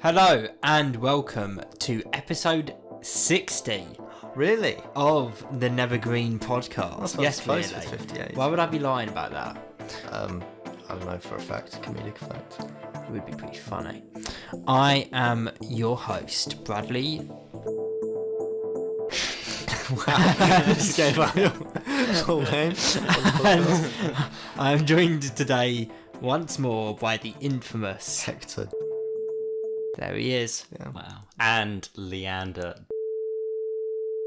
Hello and welcome to episode 60 Really? of the Nethergreen podcast. Yes, close really. with 58. Why would I be lying about that? I don't know, for effect, comedic effect. It would be pretty funny. I am your host, Bradley. Just gave out your full name. And I'm joined today once more by the infamous Hector. There he is. Yeah. Wow. And Leander.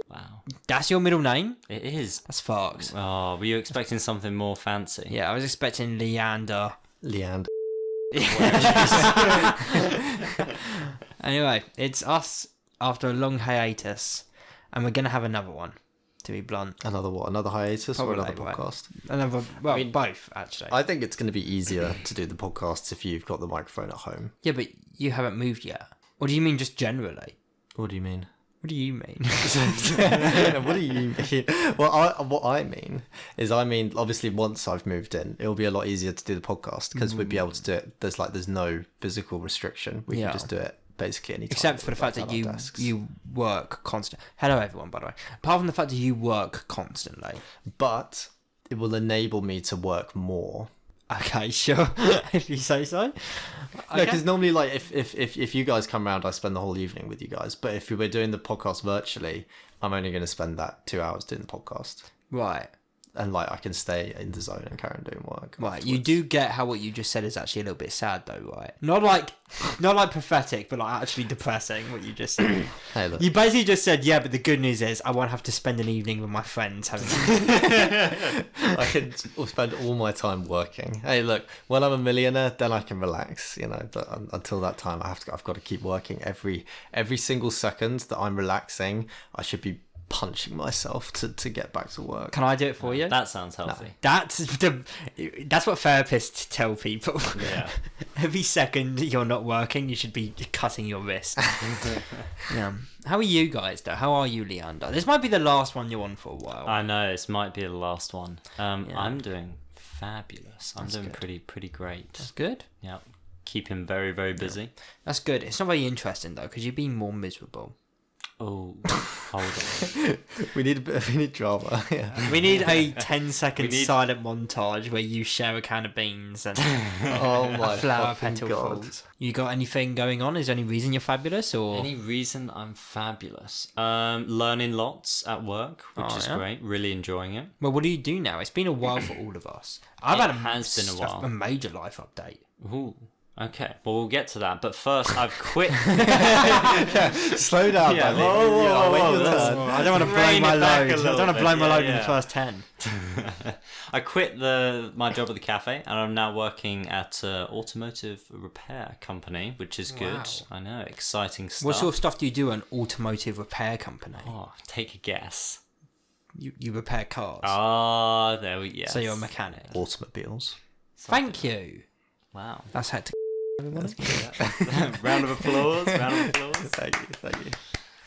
Wow. That's your middle name? It is. That's fucked. Oh, were you expecting something more fancy? Yeah, I was expecting Leander. Leander. Anyway, it's us after a long hiatus, and we're gonna have another one. To be blunt, Another what? Another hiatus Probably, or another right. podcast? another. Well, I mean, both actually. I think it's going to be easier to do the podcasts if you've got the microphone at home. Yeah, but you haven't moved yet. Or do you mean just generally? What do you mean? What do you mean? What do you mean? Well, what I mean is, obviously once I've moved in, it'll be a lot easier to do the podcast because we'd be able to do it. There's no physical restriction. We can just do it basically anytime. Except for the fact that you work constant. Hello everyone, by the way. Apart from the fact that you work constantly. But it will enable me to work more. Okay, sure. If you say so. No, because normally, like, if you guys come around, I spend the whole evening with you guys. But if we were doing the podcast virtually, I'm only going to spend that 2 hours doing the podcast. Right. And, like, I can stay in the zone and carry on doing work. Right, you do get how what you just said is actually a little bit sad, though, right? Not like pathetic, but like actually depressing. What you just said. Hey, look. You basically just said, yeah, but the good news is I won't have to spend an evening with my friends having. I can spend all my time working. Hey, look, when I'm a millionaire, then I can relax, you know. But until that time, I've got to keep working every single second that I'm relaxing. I should be punching myself to get back to work. Can I do it for you? That sounds healthy. That's what therapists tell people. Yeah. Every second you're not working, you should be cutting your wrist. Yeah. How are you guys though? How are you, Leander? This might be the last one you're on for a while. I know, this might be the last one. Yeah. I'm doing fabulous. I'm doing good. pretty great. That's good. Yeah. Keep him very, very busy. That's good. It's not very interesting though, because you've been more miserable. Oh, hold on. We need drama. Yeah. We need a 10-second silent montage where you share a can of beans and Oh my a flower fucking petal God. falls. You got anything going on? Is there any reason you're fabulous or? Any reason I'm fabulous? Learning lots at work, which is great. Really enjoying it. Well, what do you do now? It's been a while for all of us. I've had has been a while. A major life update. Ooh. Okay, well, we'll get to that. But first, I've quit. Slow down, Yeah, buddy. whoa, wait whoa, your that's- turn. I don't want to blow Rein my it back load. a I little don't want to bit. blow my Yeah, load in yeah. the first 10. I quit my job at the cafe, and I'm now working at an automotive repair company, which is good. Wow. I know, exciting stuff. What sort of stuff do you do at an automotive repair company? Oh, take a guess. You repair cars. Ah, there we go. So you're a mechanic. Automobiles. Thank you. Wow. That's Hector. Round of applause. Thank you.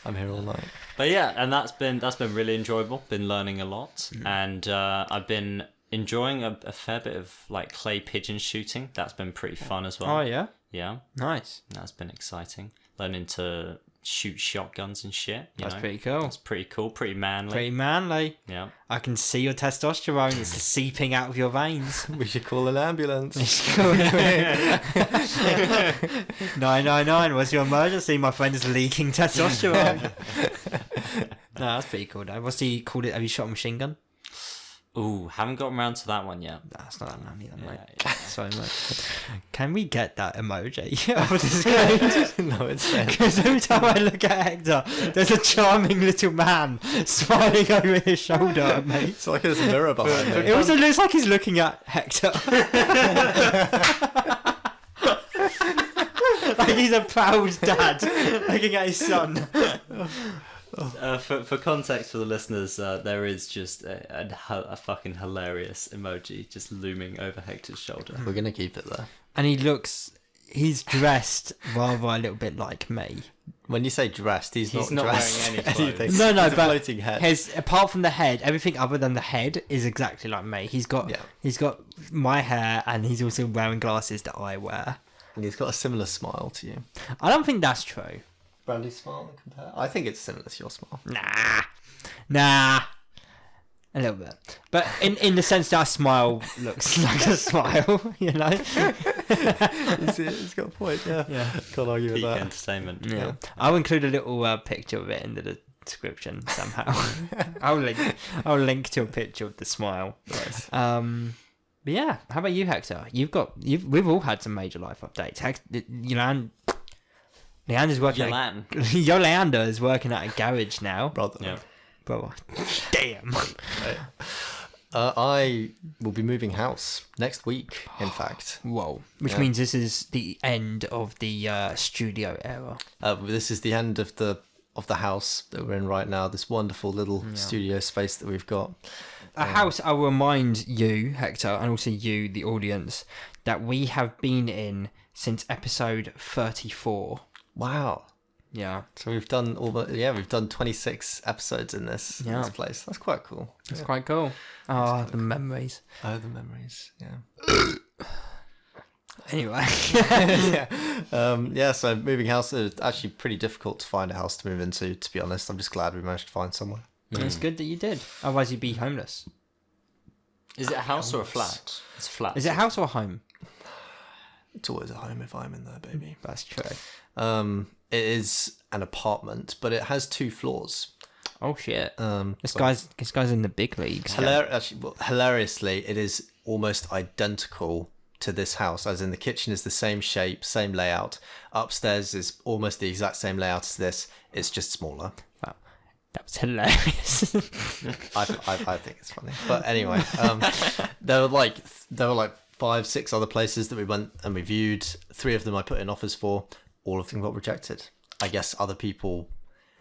I'm here all night. But yeah, and that's been really enjoyable. Been learning a lot, and I've been enjoying a fair bit of like clay pigeon shooting. That's been pretty fun as well. Oh yeah. Yeah, Nice. that's been exciting. Learning to shoot shotguns and shit. That's pretty cool. That's pretty cool. Pretty manly. Pretty manly. Yeah. I can see your testosterone. It's seeping out of your veins. We should call an ambulance. 999. What's your emergency? My friend is leaking testosterone. No, that's pretty cool though. What's he called it? Have you shot a machine gun? Ooh, haven't gotten around to that one yet. That's not that manly, then, mate. Yeah. So much. Can we get that emoji of this game? No, it's Because every time I look at Hector, there's a charming little man smiling over his shoulder at me. It's like there's a mirror behind me. It also looks like he's looking at Hector. Like he's a proud dad looking at his son. For context for the listeners, there is just a fucking hilarious emoji just looming over Hector's shoulder. We're gonna keep it there. And he's dressed rather a little bit like me. When you say dressed, he's not not dressed wearing any clothes. anything. No, He's a but floating head. his apart from the head, everything other than the head is exactly like me. He's got my hair, and he's also wearing glasses that I wear. And he's got a similar smile to you. I don't think that's true. Bradley's smile compare? I think it's similar to your smile. Nah. A little bit. But in the sense that a smile looks like a smile, you know? He's got a point, yeah. Can't argue with Peak that. entertainment. Yeah. I'll include a little picture of it in the description somehow. I'll link to a picture of the smile. Nice. But yeah, how about you, Hector? We've all had some major life updates. Leander's working. Your Leander is working at a garage now. Brother. Yeah. Bro, damn. I will be moving house next week, in fact. Whoa. Which means this is the end of the studio era. This is the end of the house that we're in right now, this wonderful little studio space that we've got. A house, I'll remind you, Hector, and also you, the audience, that we have been in since episode 34. Wow. Yeah. So we've done we've done 26 episodes in this place. That's quite cool. That's quite cool. Oh, the memories. Oh, the memories. Yeah. Anyway. So moving house is actually pretty difficult to find a house to move into, to be honest. I'm just glad we managed to find somewhere. It's good that you did. Otherwise, you'd be homeless. Is it a house or a flat? It's a flat. Is it a house or a home? It's always a home if I'm in there, baby. That's true. It is an apartment, but it has 2 floors. Oh shit! This guy's in the big leagues. Hilariously, it is almost identical to this house, as in the kitchen is the same shape, same layout. Upstairs is almost the exact same layout as this. It's just smaller. Wow, that was hilarious. I think it's funny, but anyway, there were like 5-6 other places that we went and we viewed. 3 of them I put in offers for. All of them got rejected. I guess other people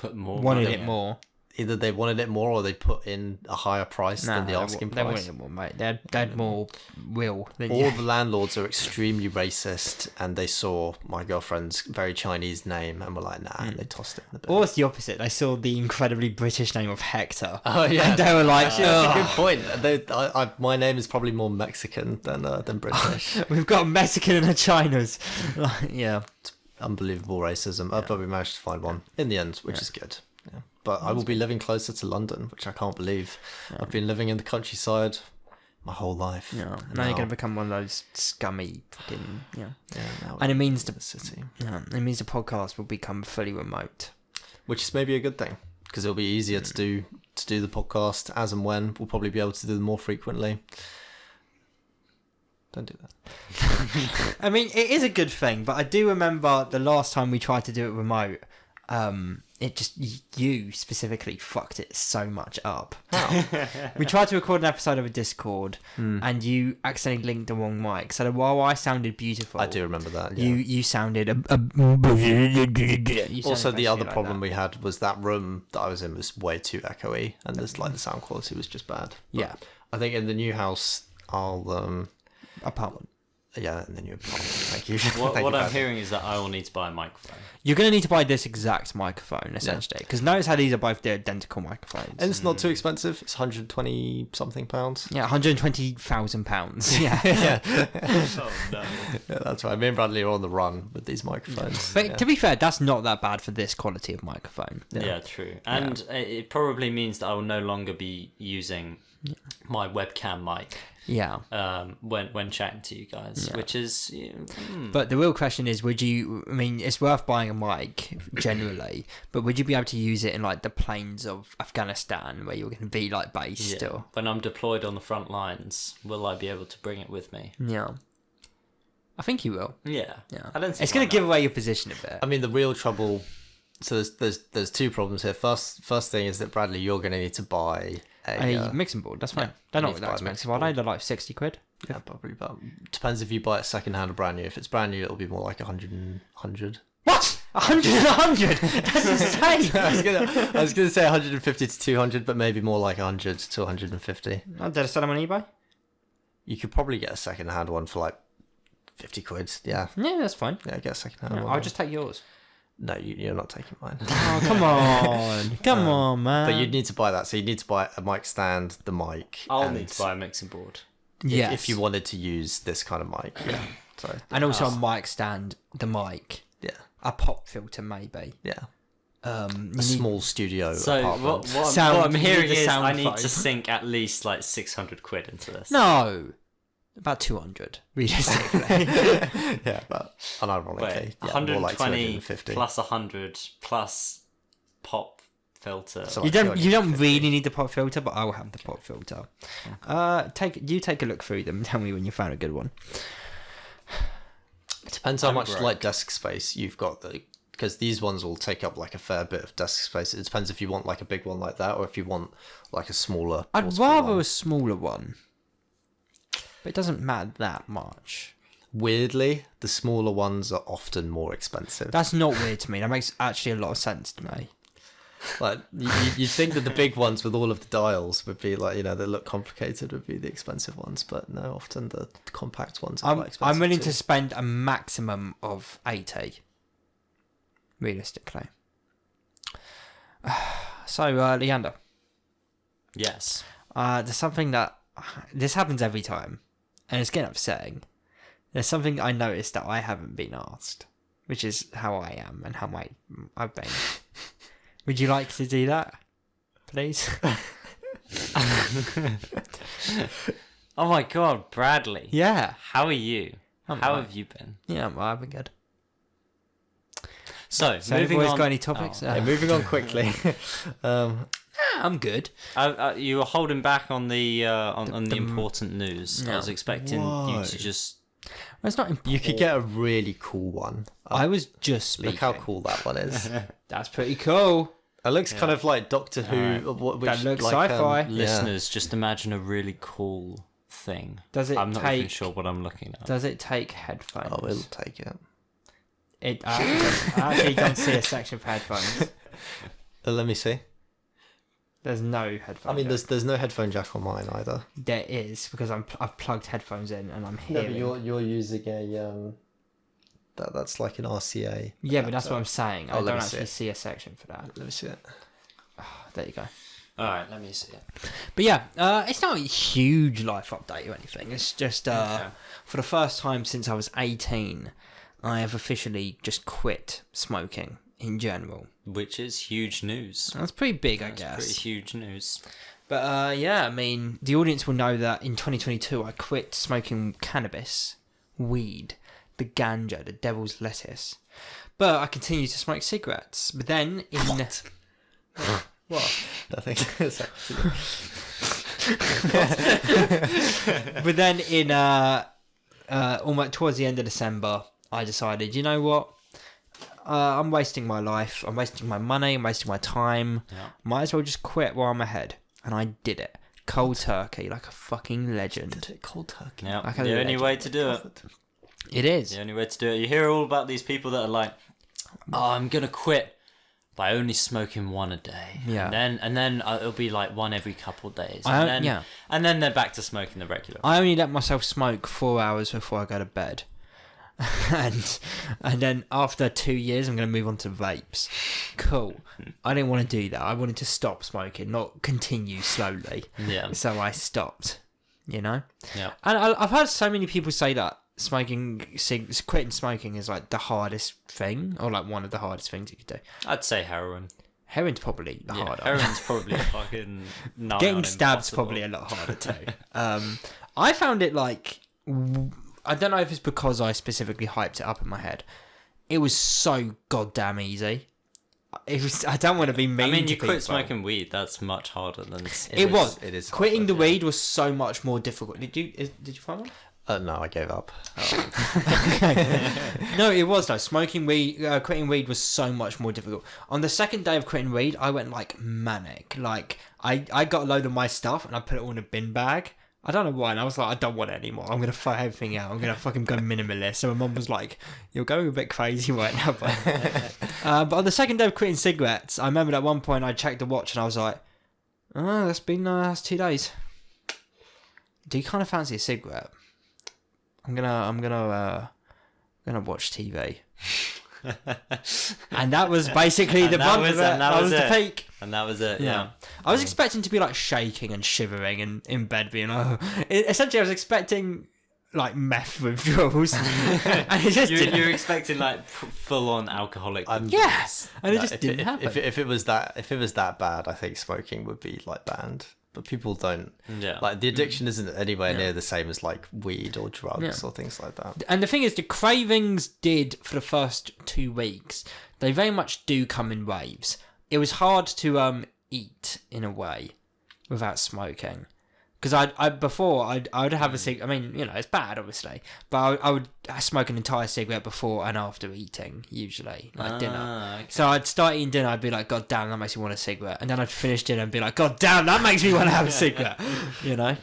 wanted it more. Either they wanted it more or they put in a higher price than the asking price. They wanted it more, mate. They had more will than All the landlords are extremely racist, and they saw my girlfriend's very Chinese name and were like, nah, and they tossed it in the bin. Or it's the opposite. They saw the incredibly British name of Hector. Oh, yeah. And they were like, that's a good point. My name is probably more Mexican than British. We've got a Mexican and a China's. Yeah. It's unbelievable racism. But we managed to find one in the end, which is good. Yeah. But I will be living closer to London, which I can't believe. I've been living in the countryside my whole life. Yeah. Now you're going to become one of those scummy fucking... Yeah. Now and it means the city. Yeah. It means the podcast will become fully remote. Which is maybe a good thing, because it'll be easier to do the podcast as and when. We'll probably be able to do them more frequently. Don't do that. I mean, it is a good thing, but I do remember the last time we tried to do it remote, it just, you specifically fucked it so much up. We tried to record an episode of a Discord, and you accidentally linked the wrong mic. So while I sounded beautiful, I do remember that. Yeah. You sounded Also, the other problem we had was that room that I was in was way too echoey, and the sound quality was just bad. Yeah, I think in the new house, I'll apartment. Yeah, in the new apartment. Thank you. What I'm hearing is that I will need to buy a microphone. You're going to need to buy this exact microphone, essentially. Because notice how these are both the identical microphones. And it's not too expensive. It's £120 something. Yeah, £120,000. Yeah. Oh, no. Yeah, that's right. Me and Bradley are on the run with these microphones. But to be fair, that's not that bad for this quality of microphone. Yeah, true. And it probably means that I will no longer be using my webcam mic. Yeah. When chatting to you guys, which is. But the real question is, would you? I mean, it's worth buying a mic generally, but would you be able to use it in like the plains of Afghanistan, where you're going to be like based still? When I'm deployed on the front lines, will I be able to bring it with me? Yeah. I think you will. Yeah. I don't. It's going to give away your position a bit. I mean, the real trouble. So there's 2 problems here. First thing is that Bradley, you're going to need to buy a mixing board. That's fine. They're not that expensive. I know they're like £60. Yeah, probably. But depends if you buy it second hand or brand new. If it's brand new, it'll be more like 100. What? 100 and 100? That's insane. I was gonna say 150 to 200, but maybe more like 100 to 150. Did I sell them on eBay? You could probably get a second hand one for like £50. Yeah. Yeah, that's fine. Yeah, get a second hand one. I'll just take yours. No, you're not taking mine. Oh, come on. Come on, man. But you'd need to buy that. So you'd need to buy a mic stand, the mic. I'll and need to buy a mixing board. if you wanted to use this kind of mic. Yeah. So. And also a mic stand, the mic. Yeah. A pop filter, maybe. Yeah. A small studio So apartment. what I'm hearing is I need to sink at least like 600 quid into this. No. About 200, realistically. Yeah, but unironically, Wait, yeah, 120 more like 250. plus 100 plus pop filter. So You like don't 250. really need the pop filter, but I'll have the pop filter. Take a look through them. Tell me when you found a good one. It depends how I'm much broke. like desk space you've got, because these ones will take up like a fair bit of desk space. It depends if you want like a big one like that, or if you want like a smaller. I'd portable rather one. a smaller one, but it doesn't matter that much. Weirdly, the smaller ones are often more expensive. That's not weird to me. That makes actually a lot of sense to me. Like you'd think that the big ones with all of the dials would be like, that look complicated would be the expensive ones, but no, often the compact ones are quite expensive. I'm willing too. to spend a maximum of 80, realistically. So, Leander, Yes. there's something that this happens every time, and it's getting upsetting. There's something I noticed that I haven't been asked, which is how I am and how I've been. Would you like to do that, please? Oh my god, Bradley. Yeah. How are you? I'm How alright. have you been? Yeah, I've been good. So Moving moving on. on. Got any topics? Okay, moving on quickly. I'm good. You were holding back on the important news. No. I was expecting you Why? to just. Well, it's not important. You could get a really cool one. I was just speaking. Look how cool that one is. That's pretty cool. It looks kind of like Doctor Who. Alright. Which, That looks like, sci-fi. Listeners, just imagine a really cool thing. Does it I'm not even take- sure what I'm looking at. Does it take headphones? Oh, it'll take it. I actually don't see a section for headphones. Let me see. There's no headphones. I mean, there's no headphone jack on mine either. There is, because I've plugged headphones in and I'm No, hearing. but you're using a that's like an RCA. Yeah, but that's what I'm saying. I let don't me see actually it. see a section for that. Let me see it. There you go. All right, let me see it. But yeah, it's not a huge life update or anything. It's just for the first time since I was 18, I have officially just quit smoking in general. Which is huge news. That's pretty big, I That's guess. pretty huge news. But yeah, I mean, the audience will know that in 2022 I quit smoking cannabis, weed, the ganja, the devil's lettuce. But I continue to smoke cigarettes. But then in what? Nothing. But then in almost towards the end of December, I decided, you know what? I'm wasting my life. I'm wasting my money. I'm wasting my time. Yeah. Might as well just quit while I'm ahead. And I did it. Cold turkey, like a fucking legend. Cold turkey. Yeah, Like the a only legend. way to do it. It is. The only way to do it. You hear all about these people that are like, "Oh, I'm gonna quit by only smoking one a day." Yeah. And then it'll be like one every couple of days. I- And then, yeah. And then they're back to smoking the regular. I only let myself smoke 4 hours before I go to bed. and then after 2 years, I'm going to move on to vapes. Cool. I didn't want to do that. I wanted to stop smoking, not continue slowly. Yeah. So I stopped, Yeah. And I've heard so many people say that quitting smoking is like the hardest thing, or like one of the hardest things you could do. I'd say heroin. Heroin's probably the Yeah, harder. heroin's probably fucking nigh Getting on stabbed's impossible. probably a lot harder too. I found it like, I don't know if it's because I specifically hyped it up in my head. It was so goddamn easy. It was. I don't want to be mean. I mean, to you quit people. smoking weed. That's much harder than It was. It is Quitting the hard, yeah. weed was so much more difficult. Did you find one? No, I gave up. No, it was though. Smoking weed, quitting weed was so much more difficult. On the second day of quitting weed, I went like manic. Like I got a load of my stuff and I put it all in a bin bag. I don't know why, and I was like, I don't want it anymore. I'm gonna throw everything out. I'm gonna fucking go minimalist. So my mum was like, "You're going a bit crazy right now." But on the second day of quitting cigarettes, I remember at one point I checked the watch and I was like, "Oh, that's 2 days. Do you kind of fancy a cigarette? I'm gonna watch TV." And that was basically the brunt of it. That was the peak. And that was it, yeah. I was expecting to be like shaking and shivering and in bed being essentially I was expecting like meth withdrawals. And it just You're expecting like full on alcoholic. Yes. And it just didn't happen. If it was that bad, I think smoking would be like banned. But people don't. Yeah. Like the addiction isn't anywhere near the same as like weed or drugs Yeah. or things like that. And the thing is, the cravings did for the first 2 weeks. They very much do come in waves. It was hard to eat in a way without smoking. Because I would have a cig. I mean, you know, it's bad, obviously, but I would smoke an entire cigarette before and after eating, usually, like dinner. Okay. So I'd start eating dinner, I'd be like, God damn, that makes me want a cigarette. And then I'd finish dinner and be like, God damn, that makes me want to have a cigarette. You know?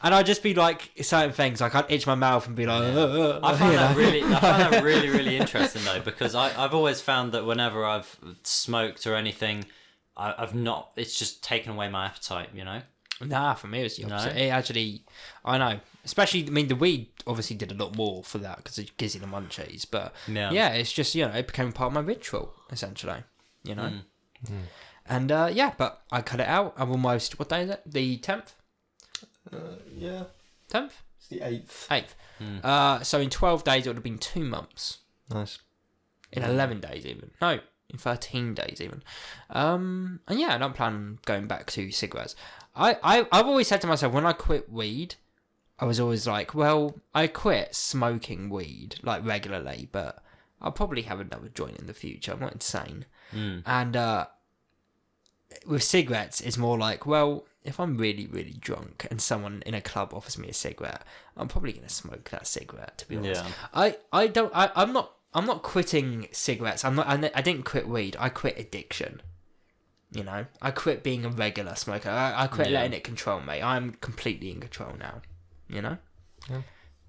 And I'd just be like, certain things, like I'd itch my mouth and be like, I find that really, really interesting though, because I've always found that whenever I've smoked or anything, I've not, it's just taken away my appetite, you know? Nah, for me it was the opposite. No? It actually, I know. Especially, I mean, the weed obviously did a lot more for that because it gives you the munchies. But yeah, it's just, you know, it became part of my ritual, essentially. You know? And yeah, but I cut it out. I'm almost, what day is it? The 10th? Yeah. 10th? It's the 8th. 8th. So in 12 days, it would have been 2 months. Nice. In 11 days, even. No, in 13 days, even. And yeah, I don't plan on going back to cigarettes. I've always said to myself, when I quit weed, I was always like, well, I quit smoking weed, like, regularly, but I'll probably have another joint in the future. I'm not insane. And with cigarettes, it's more like, well, if I'm really, really drunk and someone in a club offers me a cigarette, I'm probably going to smoke that cigarette, to be honest. Yeah. I'm not quitting cigarettes. I didn't quit weed. I quit addiction. You know, I quit being a regular smoker. I quit letting it control me. I'm completely in control now. You know?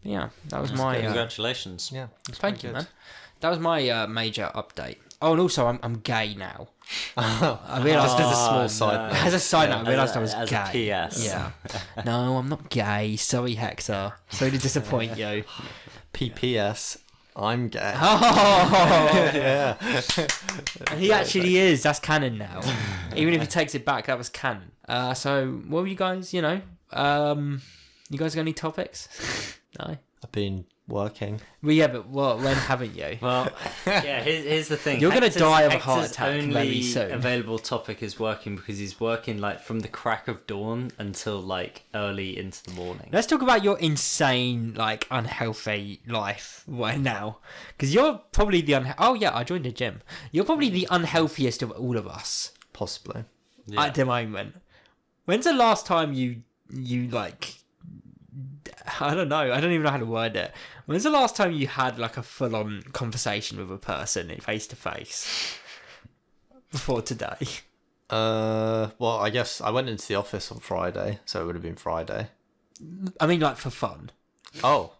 Yeah, that was my... Congratulations. Yeah. Thank you, man. That was my major update. Oh, and also, I'm gay now. I realised as a small side note. As a side note, I realised I was as gay. a PS. Yeah. No, I'm not gay. Sorry, Hector. Sorry to disappoint you. PPS. I'm gay. Oh! Yeah. And he actually is. That's canon now. Even if he takes it back, that was canon. So, what were you guys, you know? You guys got any topics? No? I've been working. Well, yeah, but when haven't you? Well, yeah, here's the thing. You're going to die of a heart Hector's attack very only soon. available topic is working because he's working like from the crack of dawn until like early into the morning. Let's talk about your insane, like, unhealthy life right now. Because you're probably the Oh, yeah, I joined a gym. You're probably the unhealthiest of all of us. Possibly. At the moment. When's the last time you like... I don't know. I don't even know how to word it. When's the last time you had, like, a full-on conversation with a person face-to-face? Before today? Well, I guess I went into the office on Friday, so it would have been Friday. I mean, like, for fun. Oh.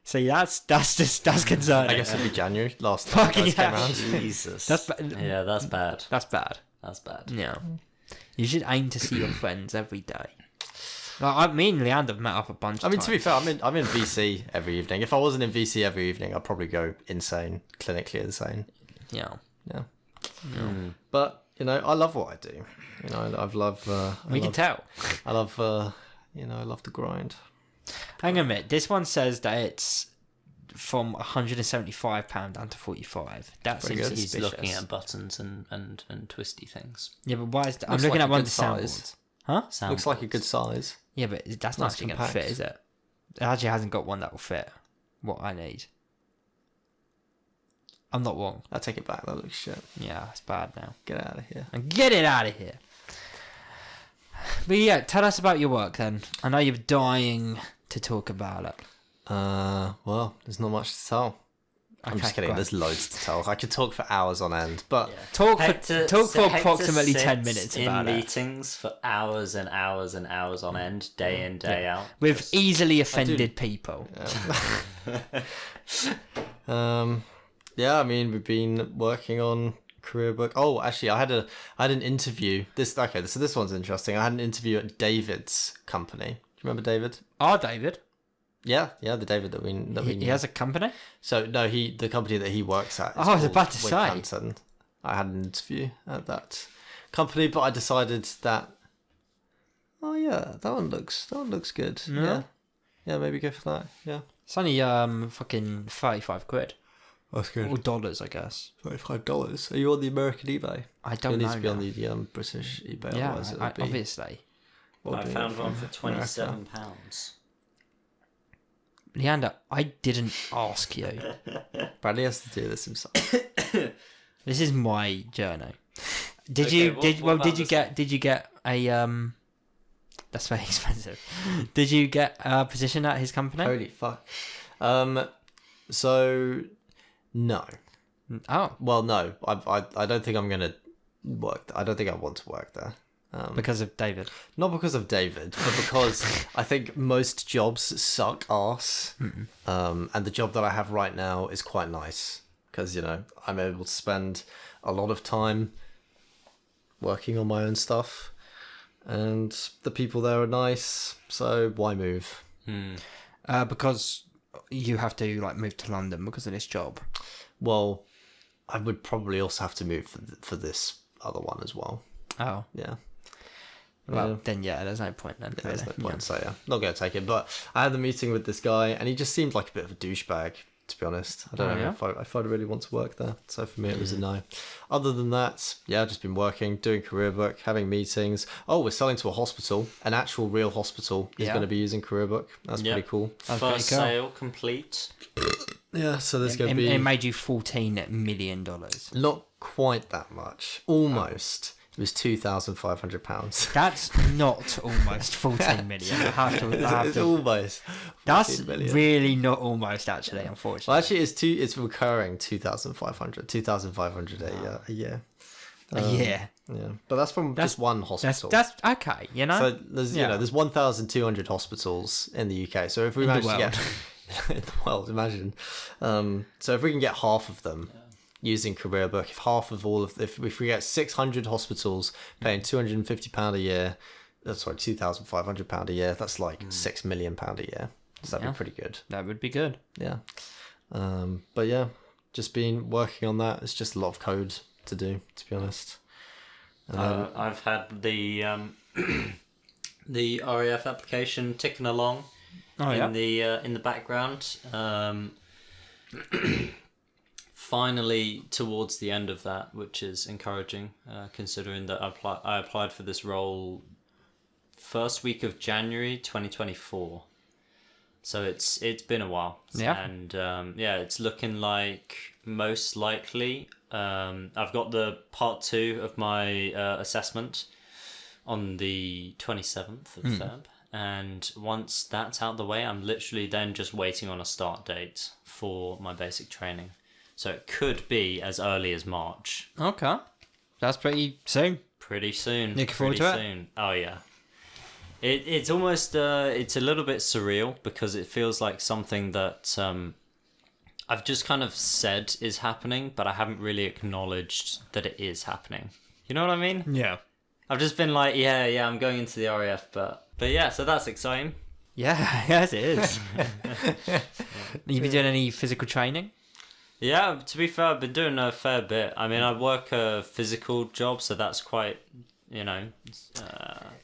See, that's concerning. I guess it'd be January last time Fucking you guys came hell. around. Jesus. That's Yeah, that's bad. That's bad. That's bad. Yeah. You should aim to see your friends every day. Like, me and Leander have met up a bunch of I mean, times. to be fair, I'm in VC every evening. If I wasn't in VC every evening, I'd probably go insane, clinically insane. Yeah. Yeah. But, you know, I love what I do. You know, I love... We can tell. I love, you know, I love the grind. Hang on a minute. This one says that it's from £175 down to 45. That Pretty seems good. He's suspicious. looking at buttons and twisty things. Yeah, but why is that? I'm Looks looking like at a one of good the size. soundboards. Huh? Looks like a good size. Yeah, but that's not Nice actually going to compact. fit, is it? It actually hasn't got one that will fit what I need. I'm not wrong. I take it back. That looks shit. Yeah, it's bad now. Get out of here. And get it out of here. But yeah, tell us about your work then. I know you're dying to talk about it. Well, there's not much to tell. I'm just kidding. great. There's loads to tell. I could talk for hours on end, but Talk for Hector approximately 10 sits minutes in about it. meetings for hours and hours and hours on end, day in, day out. With Just- easily offended people. yeah. I mean, we've been working on career book. Oh, actually, I had an interview. So this one's interesting. I had an interview at David's company. Do you remember David? Our David. Yeah, the David that we He has a company? So no, the company that he works at. I was about to say. Wincanton. I had an interview at that company, but I decided that. Oh yeah, that one looks good. Yeah, maybe go for that. Yeah, It's only fucking 35 quid. that's good. Or dollars, I guess. $35. Are you on the American eBay? I don't You know. need to be on now. the British eBay. Yeah, Otherwise it'll be obviously. I ordering found it one from for America. £27. Leander, I didn't ask you. Bradley has to do this himself. This is my journey. Did Okay, you what about did you get a that's very expensive. Did you get a position at his company? Holy fuck. So no. Oh, Well, no. I don't think I'm gonna work. I don't think I want to work there. because of David. Not because of David, but because I think most jobs suck ass. And the job that I have right now is quite nice because I'm able to spend a lot of time working on my own stuff, and the people there are nice. So why move? Because you have to like move to London because of this job. Well, I would probably also have to move for this other one as well. Oh, Yeah. well then there's no point then. Yeah, there's no really. point. So yeah, not gonna take it. But I had the meeting with this guy, and he just seemed like a bit of a douchebag. To be honest, I don't know if I'd really want to work there. So for me, it was a no. Other than that, yeah, I've just been working, doing career book, having meetings. Oh, we're selling to a hospital. An actual real hospital is going to be using career book. That's pretty cool. That's First pretty cool. sale complete. Yeah, so there's going to be It made you $14 million. not quite that much. Almost. It was £2,500. That's not almost 14 million. I have It's to. almost. That's 14 million. really not almost actually, unfortunately. Well, actually, it's recurring 2,500 a year. Yeah, Yeah, but that's from just one hospital. that's okay. So there's there's 1,200 hospitals in the UK. So if we manage to get in the world, imagine. So if we can get half of them using career book, if we get 600 hospitals paying £250 a year, £2,500 a year, that's like £6 million a year. So that'd be pretty good. That would be good. Yeah. But yeah, just been working on that. It's just a lot of code to do, to be honest. I've had the the RAF application ticking along in the background. Finally, towards the end of that, which is encouraging, considering that I applied for this role first week of January 2024. So it's been a while. Yeah. And it's looking like most likely I've got the part 2 of my assessment on the 27th of Feb. And once that's out the way, I'm literally then just waiting on a start date for my basic training. So it could be as early as March. Okay, that's pretty soon. Pretty soon. Looking forward to it. Oh yeah. It's almost it's a little bit surreal because it feels like something that I've just kind of said is happening, but I haven't really acknowledged that it is happening. You know what I mean? Yeah. I've just been like, yeah, I'm going into the RAF, but yeah, so that's exciting. Yeah, yes, it is. You been doing any physical training? Yeah, to be fair, I've been doing a fair bit. I mean, I work a physical job, so that's quite,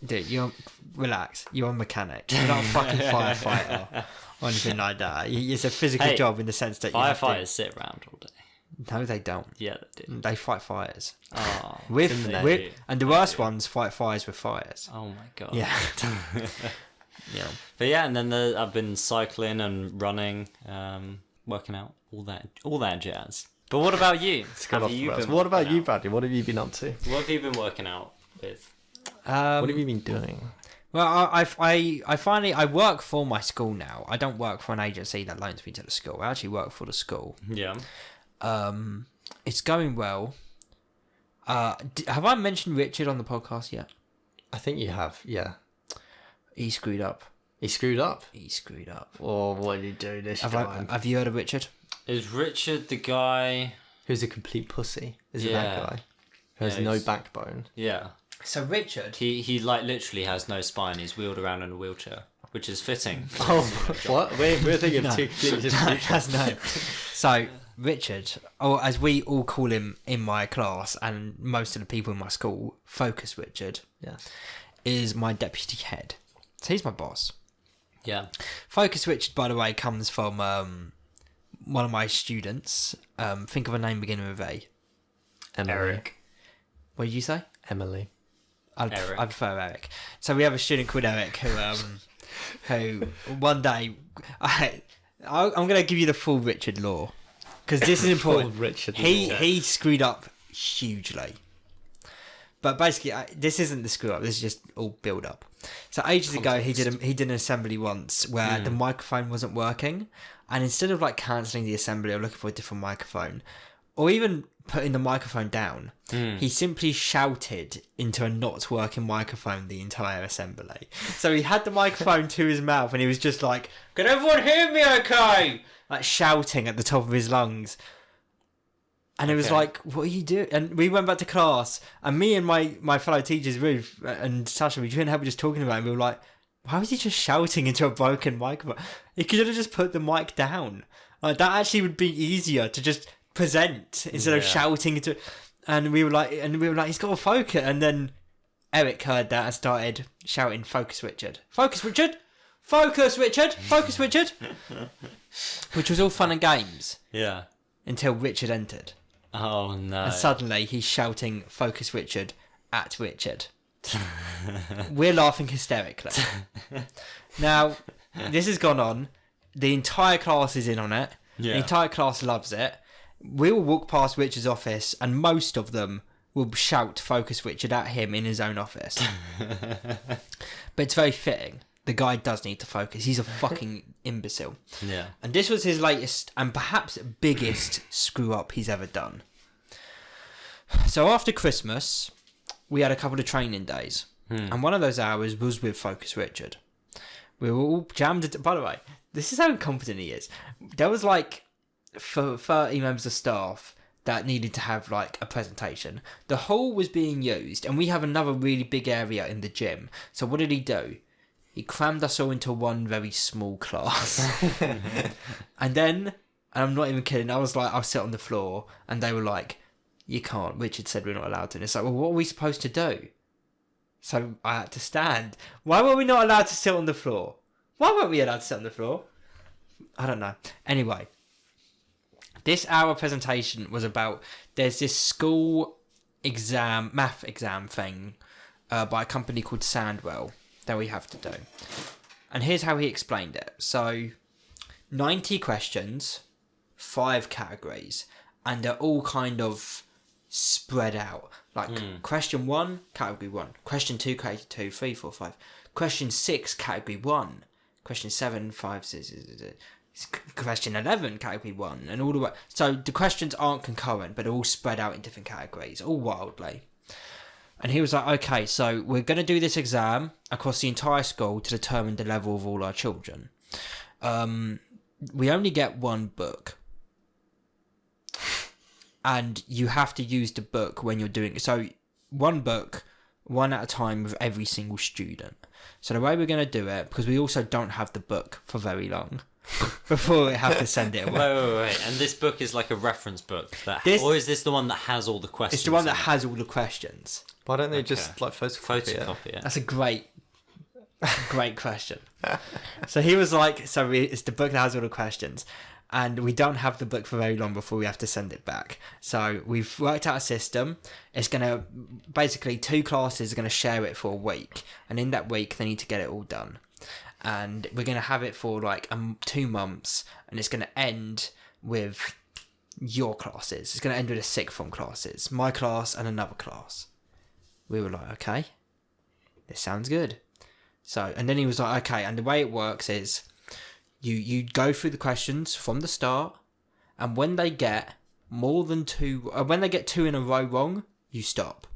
Dude, relax. You're a mechanic. You're not a fucking firefighter or anything like that. It's a physical job in the sense that firefighters sit around all day. No, they don't. Yeah, they do. They fight fires. Oh, And the worst ones fight fires with fires. oh my god. Yeah. Yeah. But yeah, and then I've been cycling and running, working out, all that jazz. But what about you? What about you, Bradley? What have you been up to? What have you been working out with? What have you been doing? Well, I finally work for my school now. I don't work for an agency that loans me to the school. I actually work for the school. Yeah. It's going well. Have I mentioned Richard on the podcast yet? I think you have, yeah. He screwed up. He screwed up? He screwed up. Oh, what did he do this time? Have you heard of Richard? Is Richard the guy Who's a complete pussy? Is it Yeah. that guy? Who has Yeah, no he's- backbone? Yeah. So Richard... He like literally has no spine. He's wheeled around in a wheelchair. which is fitting. Oh, what? We're thinking No. of two completely different people. That's no. So Richard, or as we all call him in my class and most of the people in my school, Focus Richard, Yes. is my deputy head. So he's my boss. Yeah. Focus Richard, by the way, comes from one of my students. Think of a name beginning with A. Emily. Eric. What did you say? Emily. Eric. I prefer Eric. So we have a student called Eric who one day I'm going to give you the full Richard lore because this is important. Full Richard he lore. he screwed up hugely. But basically, this isn't the screw up. This is just all build up. So ages ago, he did an assembly once where the microphone wasn't working, and instead of like cancelling the assembly or looking for a different microphone, or even putting the microphone down, he simply shouted into a not working microphone the entire assembly. So he had the microphone to his mouth, and he was just like, "Can everyone hear me? Okay?" Like shouting at the top of his lungs. And it was like, what are you doing? And we went back to class, and me and my fellow teachers, Ruth and Sasha, we couldn't help just talking about it. And we were like, why was he just shouting into a broken microphone? He could have just put the mic down. Like, that actually would be easier to just present instead of shouting into it. And we were like, he's got to focus. And then Eric heard that and started shouting, "Focus, Richard! Focus, Richard! Focus, Richard! Focus, Richard!" Which was all fun and games Yeah. until Richard entered. Oh no. And suddenly he's shouting, "Focus, Richard," at Richard. We're laughing hysterically. Now, this has gone on. The entire class is in on it. Yeah. The entire class loves it. We will walk past Richard's office, and most of them will shout "Focus, Richard" at him in his own office. But it's very fitting. The guy does need to focus. He's a fucking imbecile. Yeah. And this was his latest and perhaps biggest screw up he's ever done. So after Christmas, we had a couple of training days. And one of those hours was with Focus Richard. We were all jammed. By the way, this is how confident he is. There was like 30 members of staff that needed to have like a presentation. The hall was being used, and we have another really big area in the gym. So what did he do? He crammed us all into one very small class. And then, and I'm not even kidding, I was like, I'll sit on the floor. And they were like, "You can't." Richard said we're not allowed to. And it's like, well, what are we supposed to do? So I had to stand. Why were we not allowed to sit on the floor? Why weren't we allowed to sit on the floor? I don't know. Anyway, this hour presentation was about, there's this school exam, math exam thing by a company called Sandwell that we have to do. And here's how he explained it. So 90 questions, 5 categories, and they're all kind of spread out. Like question 1, category 1. Question 2, category 2, 3, 4, 5. Question 6, category 1. Question 7, 5, 6, question 11, category 1, and all the way. So the questions aren't concurrent, but they're all spread out in different categories, all wildly. And he was like, okay, so we're going to do this exam across the entire school to determine the level of all our children. We only get one book. And you have to use the book when you're doing it. So one book, one at a time with every single student. So the way we're going to do it, because we also don't have the book for very long, before we have to send it away. Wait. And this book is like a reference book, or is this the one that has all the questions? It's the one that has all the questions. Why don't they just like photocopy it? it. That's a great question. So he was like, it's the book that has all the questions, and we don't have the book for very long before we have to send it back. So we've worked out a system. It's going to, basically 2 classes are going to share it for a week, and in that week they need to get it all done. And we're going to have it for like 2 months, and it's going to end with your classes. It's going to end with the sixth form classes, my class and another class. We were like, okay, this sounds good. So, and then he was like, okay, and the way it works is you go through the questions from the start, and when they get more than 2, when they get 2 in a row wrong, you stop.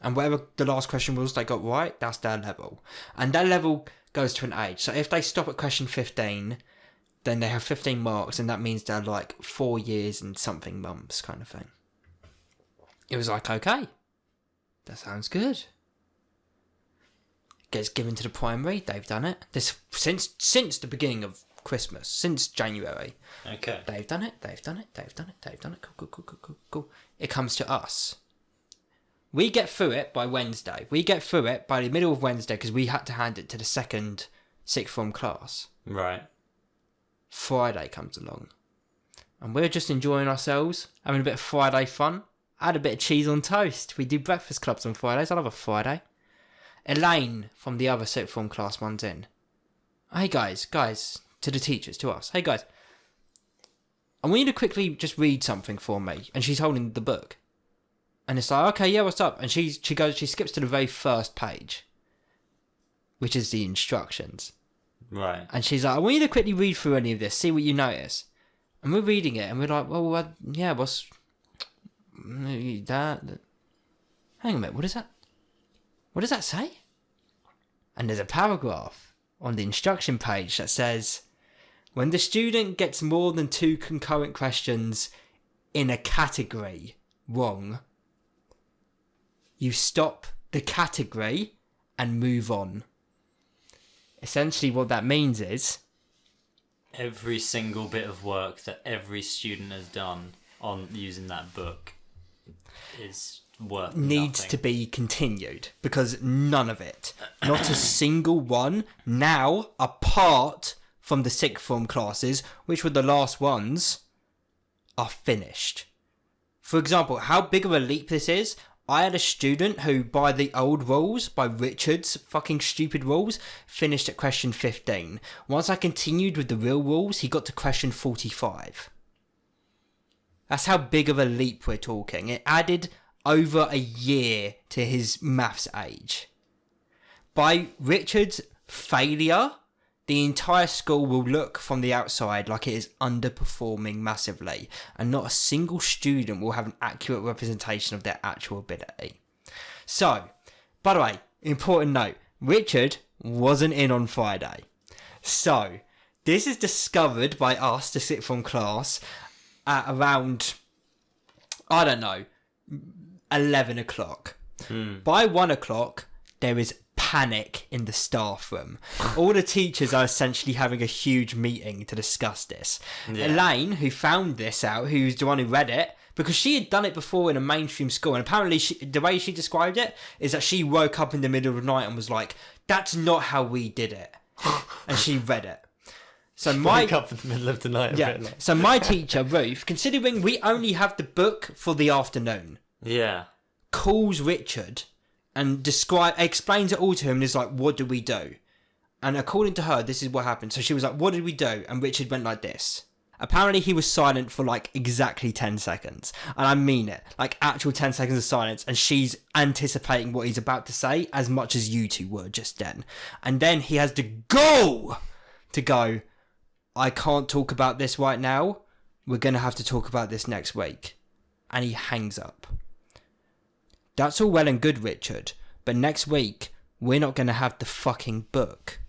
And whatever the last question was they got right, that's their level. And that level goes to an age. So if they stop at question 15, then they have 15 marks, and that means they're like 4 years and something months kind of thing. It was like, okay, that sounds good. gets given to the primary. They've done it. This since the beginning of Christmas, since January. Okay. They've done it. Cool. It comes to us. We get through it by Wednesday. We get through it by the middle of Wednesday because we had to hand it to the second sixth form class. Right. Friday comes along. And we're just enjoying ourselves, having a bit of Friday fun. I had a bit of cheese on toast. We do breakfast clubs on Fridays. I love a Friday. Elaine from the other sixth form class runs in. Hey guys, to the teachers, to us. Hey guys, I want you to quickly just read something for me. And she's holding the book. And it's like, okay, yeah, what's up? And she skips to the very first page, which is the instructions. Right. And she's like, I want you to quickly read through any of this, see what you notice. And we're reading it, and we're like, well, yeah, what's that? Hang a minute, what is that? What does that say? And there's a paragraph on the instruction page that says, when the student gets more than 2 concurrent questions in a category wrong, you stop the category and move on. Essentially what that means is every single bit of work that every student has done on using that book is worth needs nothing. to be continued, because none of it, not a single one, now apart from the sixth form classes, which were the last ones, are finished. For example, how big of a leap this is, I had a student who, by the old rules, by Richard's fucking stupid rules, finished at question 15. Once I continued with the real rules, he got to question 45. That's how big of a leap we're talking. It added over a year to his maths age. By Richard's failure, the entire school will look from the outside like it is underperforming massively, and not a single student will have an accurate representation of their actual ability. So, by the way, important note, Richard wasn't in on Friday. So, this is discovered by us, the sixth form class, at around, 11 o'clock. By 1 o'clock, there is panic in the staff room. All the teachers are essentially having a huge meeting to discuss this. Yeah. Elaine, who found this out, who's the one who read it, because she had done it before in a mainstream school, and apparently the way she described it is that she woke up in the middle of the night and was like, that's not how we did it. And she read it. So wake up in the middle of the night. Yeah. So my teacher, Ruth, considering we only have the book for the afternoon, calls Richard and explains it all to him, and is like, what do we do? And according to her, this is what happened. So she was like, what did we do? And Richard went like this. Apparently he was silent for like exactly 10 seconds. And I mean it. Like actual 10 seconds of silence. And she's anticipating what he's about to say as much as you two were just then. And then he has the gall to go, I can't talk about this right now. We're going to have to talk about this next week. And he hangs up. That's all well and good, Richard, but next week, we're not going to have the fucking book.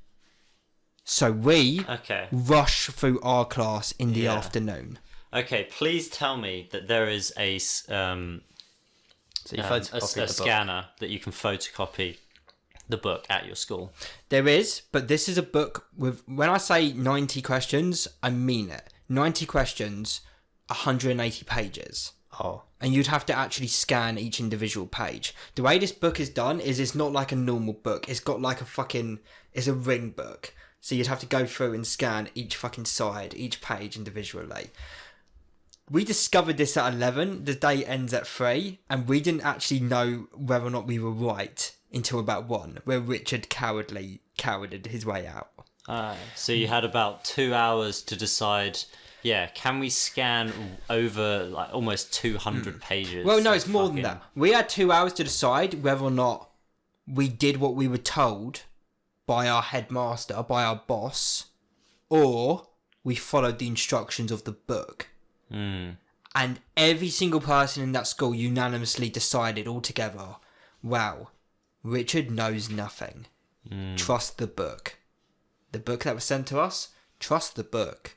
So we rush through our class in the afternoon. Okay, please tell me that there is a scanner that you can photocopy the book at your school. There is, but this is a book with, when I say 90 questions, I mean it. 90 questions, 180 pages. Oh. And you'd have to actually scan each individual page. The way this book is done is it's not like a normal book. It's got like it's a ring book. So you'd have to go through and scan each fucking side, each page individually. We discovered this at 11. The day ends at 3. And we didn't actually know whether or not we were right until about 1, where Richard cowarded his way out. So you had about 2 hours to decide... Yeah, can we scan over like almost 200 pages? Well, no, it's more than that. We had 2 hours to decide whether or not we did what we were told by our headmaster, by our boss, or we followed the instructions of the book. And every single person in that school unanimously decided altogether, wow, Richard knows nothing. Trust the book. The book that was sent to us, trust the book.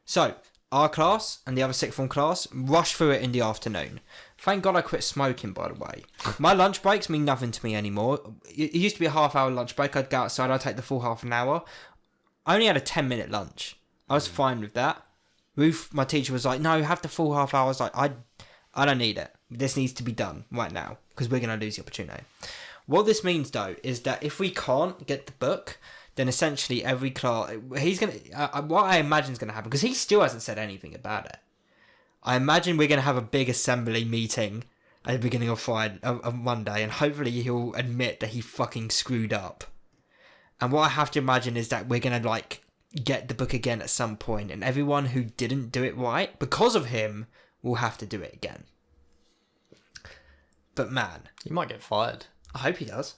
So, our class and the other sixth form class rushed through it in the afternoon. Thank God I quit smoking, by the way. My lunch breaks mean nothing to me anymore. It used to be a half-hour lunch break. I'd go outside, I'd take the full half an hour. I only had a 10-minute lunch. I was fine with that. Ruth, my teacher, was like, no, have the full half hour. I was like, I don't need it. This needs to be done right now because we're going to lose the opportunity. What this means, though, is that if we can't get the book, then essentially every class... He's going to... what I imagine is going to happen, because he still hasn't said anything about it. I imagine we're going to have a big assembly meeting at the beginning of Monday, and hopefully he'll admit that he fucking screwed up. And what I have to imagine is that we're going to, like, get the book again at some point, and everyone who didn't do it right, because of him, will have to do it again. But man... You might get fired. I hope he does.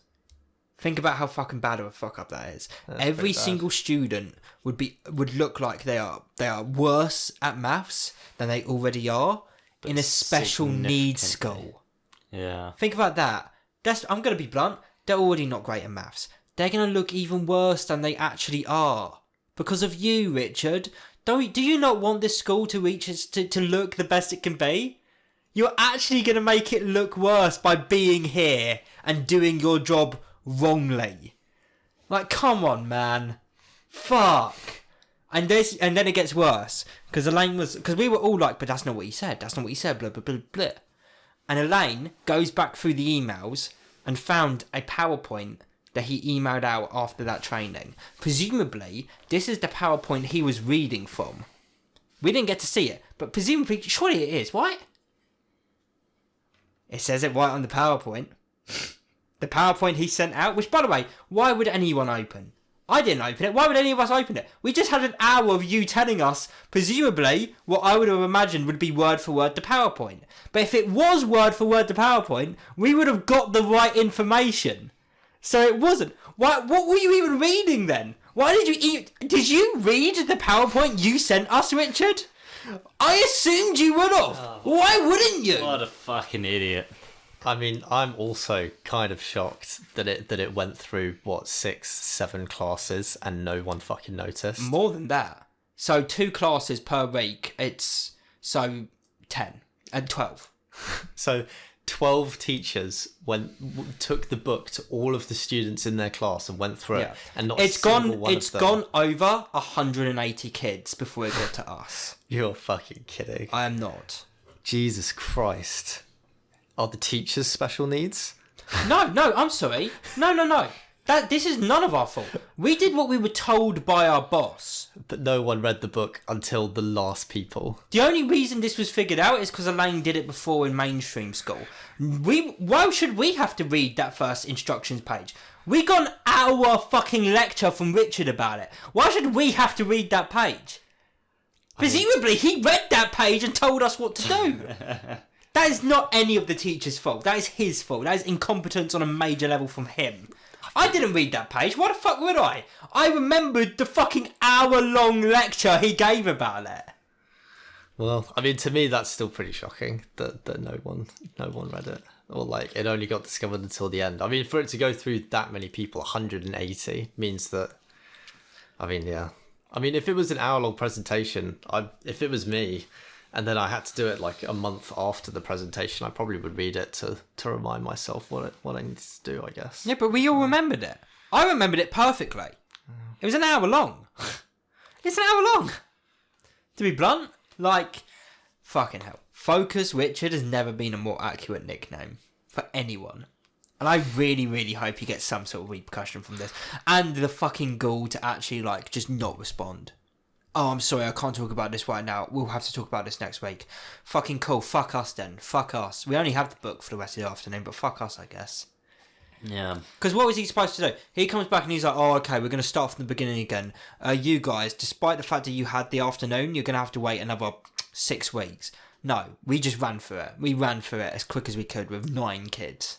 Think about how fucking bad of a fuck up that is. That's Every single student would look like they are worse at maths than they already are in a special needs school. Yeah. Think about that. I'm going to be blunt. They're already not great at maths. They're going to look even worse than they actually are. Because of you, Richard. Do you not want this school to look the best it can be? You're actually going to make it look worse by being here and doing your job wrongly. Like, come on, man. Fuck. And then it gets worse. Because we were all like, but that's not what he said. That's not what he said. Blah, blah, blah, blah. And Elaine goes back through the emails and found a PowerPoint that he emailed out after that training. Presumably, this is the PowerPoint he was reading from. We didn't get to see it, but presumably, surely it is, right? It says it right on the PowerPoint. The PowerPoint he sent out, which, by the way, why would anyone open? I didn't open it. Why would any of us open it? We just had an hour of you telling us, presumably, what I would have imagined would be word for word the PowerPoint. But if it was word for word the PowerPoint, we would have got the right information. So it wasn't. What were you even reading then? Why did you read the PowerPoint you sent us, Richard? I assumed you would have. Why wouldn't you? What a fucking idiot. I mean, I'm also kind of shocked that it went through 6, 7 classes and no one fucking noticed. More than that. So 2 classes per week. It's 10 and 12. So 12 teachers took the book to all of the students in their class and went through it, and not it's a single one It's of them. gone over 180 kids before it got to us. You're fucking kidding. I am not. Jesus Christ. Are the teachers special needs? No, I'm sorry. No. This is none of our fault. We did what we were told by our boss. But no one read the book until the last people. The only reason this was figured out is because Elaine did it before in mainstream school. Why should we have to read that first instructions page? We got an hour fucking lecture from Richard about it. Why should we have to read that page? Presumably he read that page and told us what to do. That is not any of the teacher's fault. That is his fault. That is incompetence on a major level from him. I didn't read that page. Why the fuck would I? I remembered the fucking hour-long lecture he gave about it. Well, I mean, to me, that's still pretty shocking that no one read it. Or, it only got discovered until the end. I mean, for it to go through that many people, 180, means that... I mean, yeah. I mean, if it was an hour-long presentation, if it was me... And then I had to do it a month after the presentation. I probably would read it to remind myself what I need to do, I guess. Yeah, but we all remembered it. I remembered it perfectly. It was an hour long. It's an hour long. To be blunt, fucking hell. Focus Richard has never been a more accurate nickname for anyone. And I really, really hope he gets some sort of repercussion from this. And the fucking gall to actually, just not respond. Oh, I'm sorry, I can't talk about this right now. We'll have to talk about this next week. Fucking cool. Fuck us then. Fuck us. We only have the book for the rest of the afternoon, but fuck us, I guess. Yeah. Because what was he supposed to do? He comes back and he's like, oh, okay, we're going to start from the beginning again. You guys, despite the fact that you had the afternoon, you're going to have to wait another 6 weeks. No, we just ran through it. We ran through it as quick as we could with 9 kids.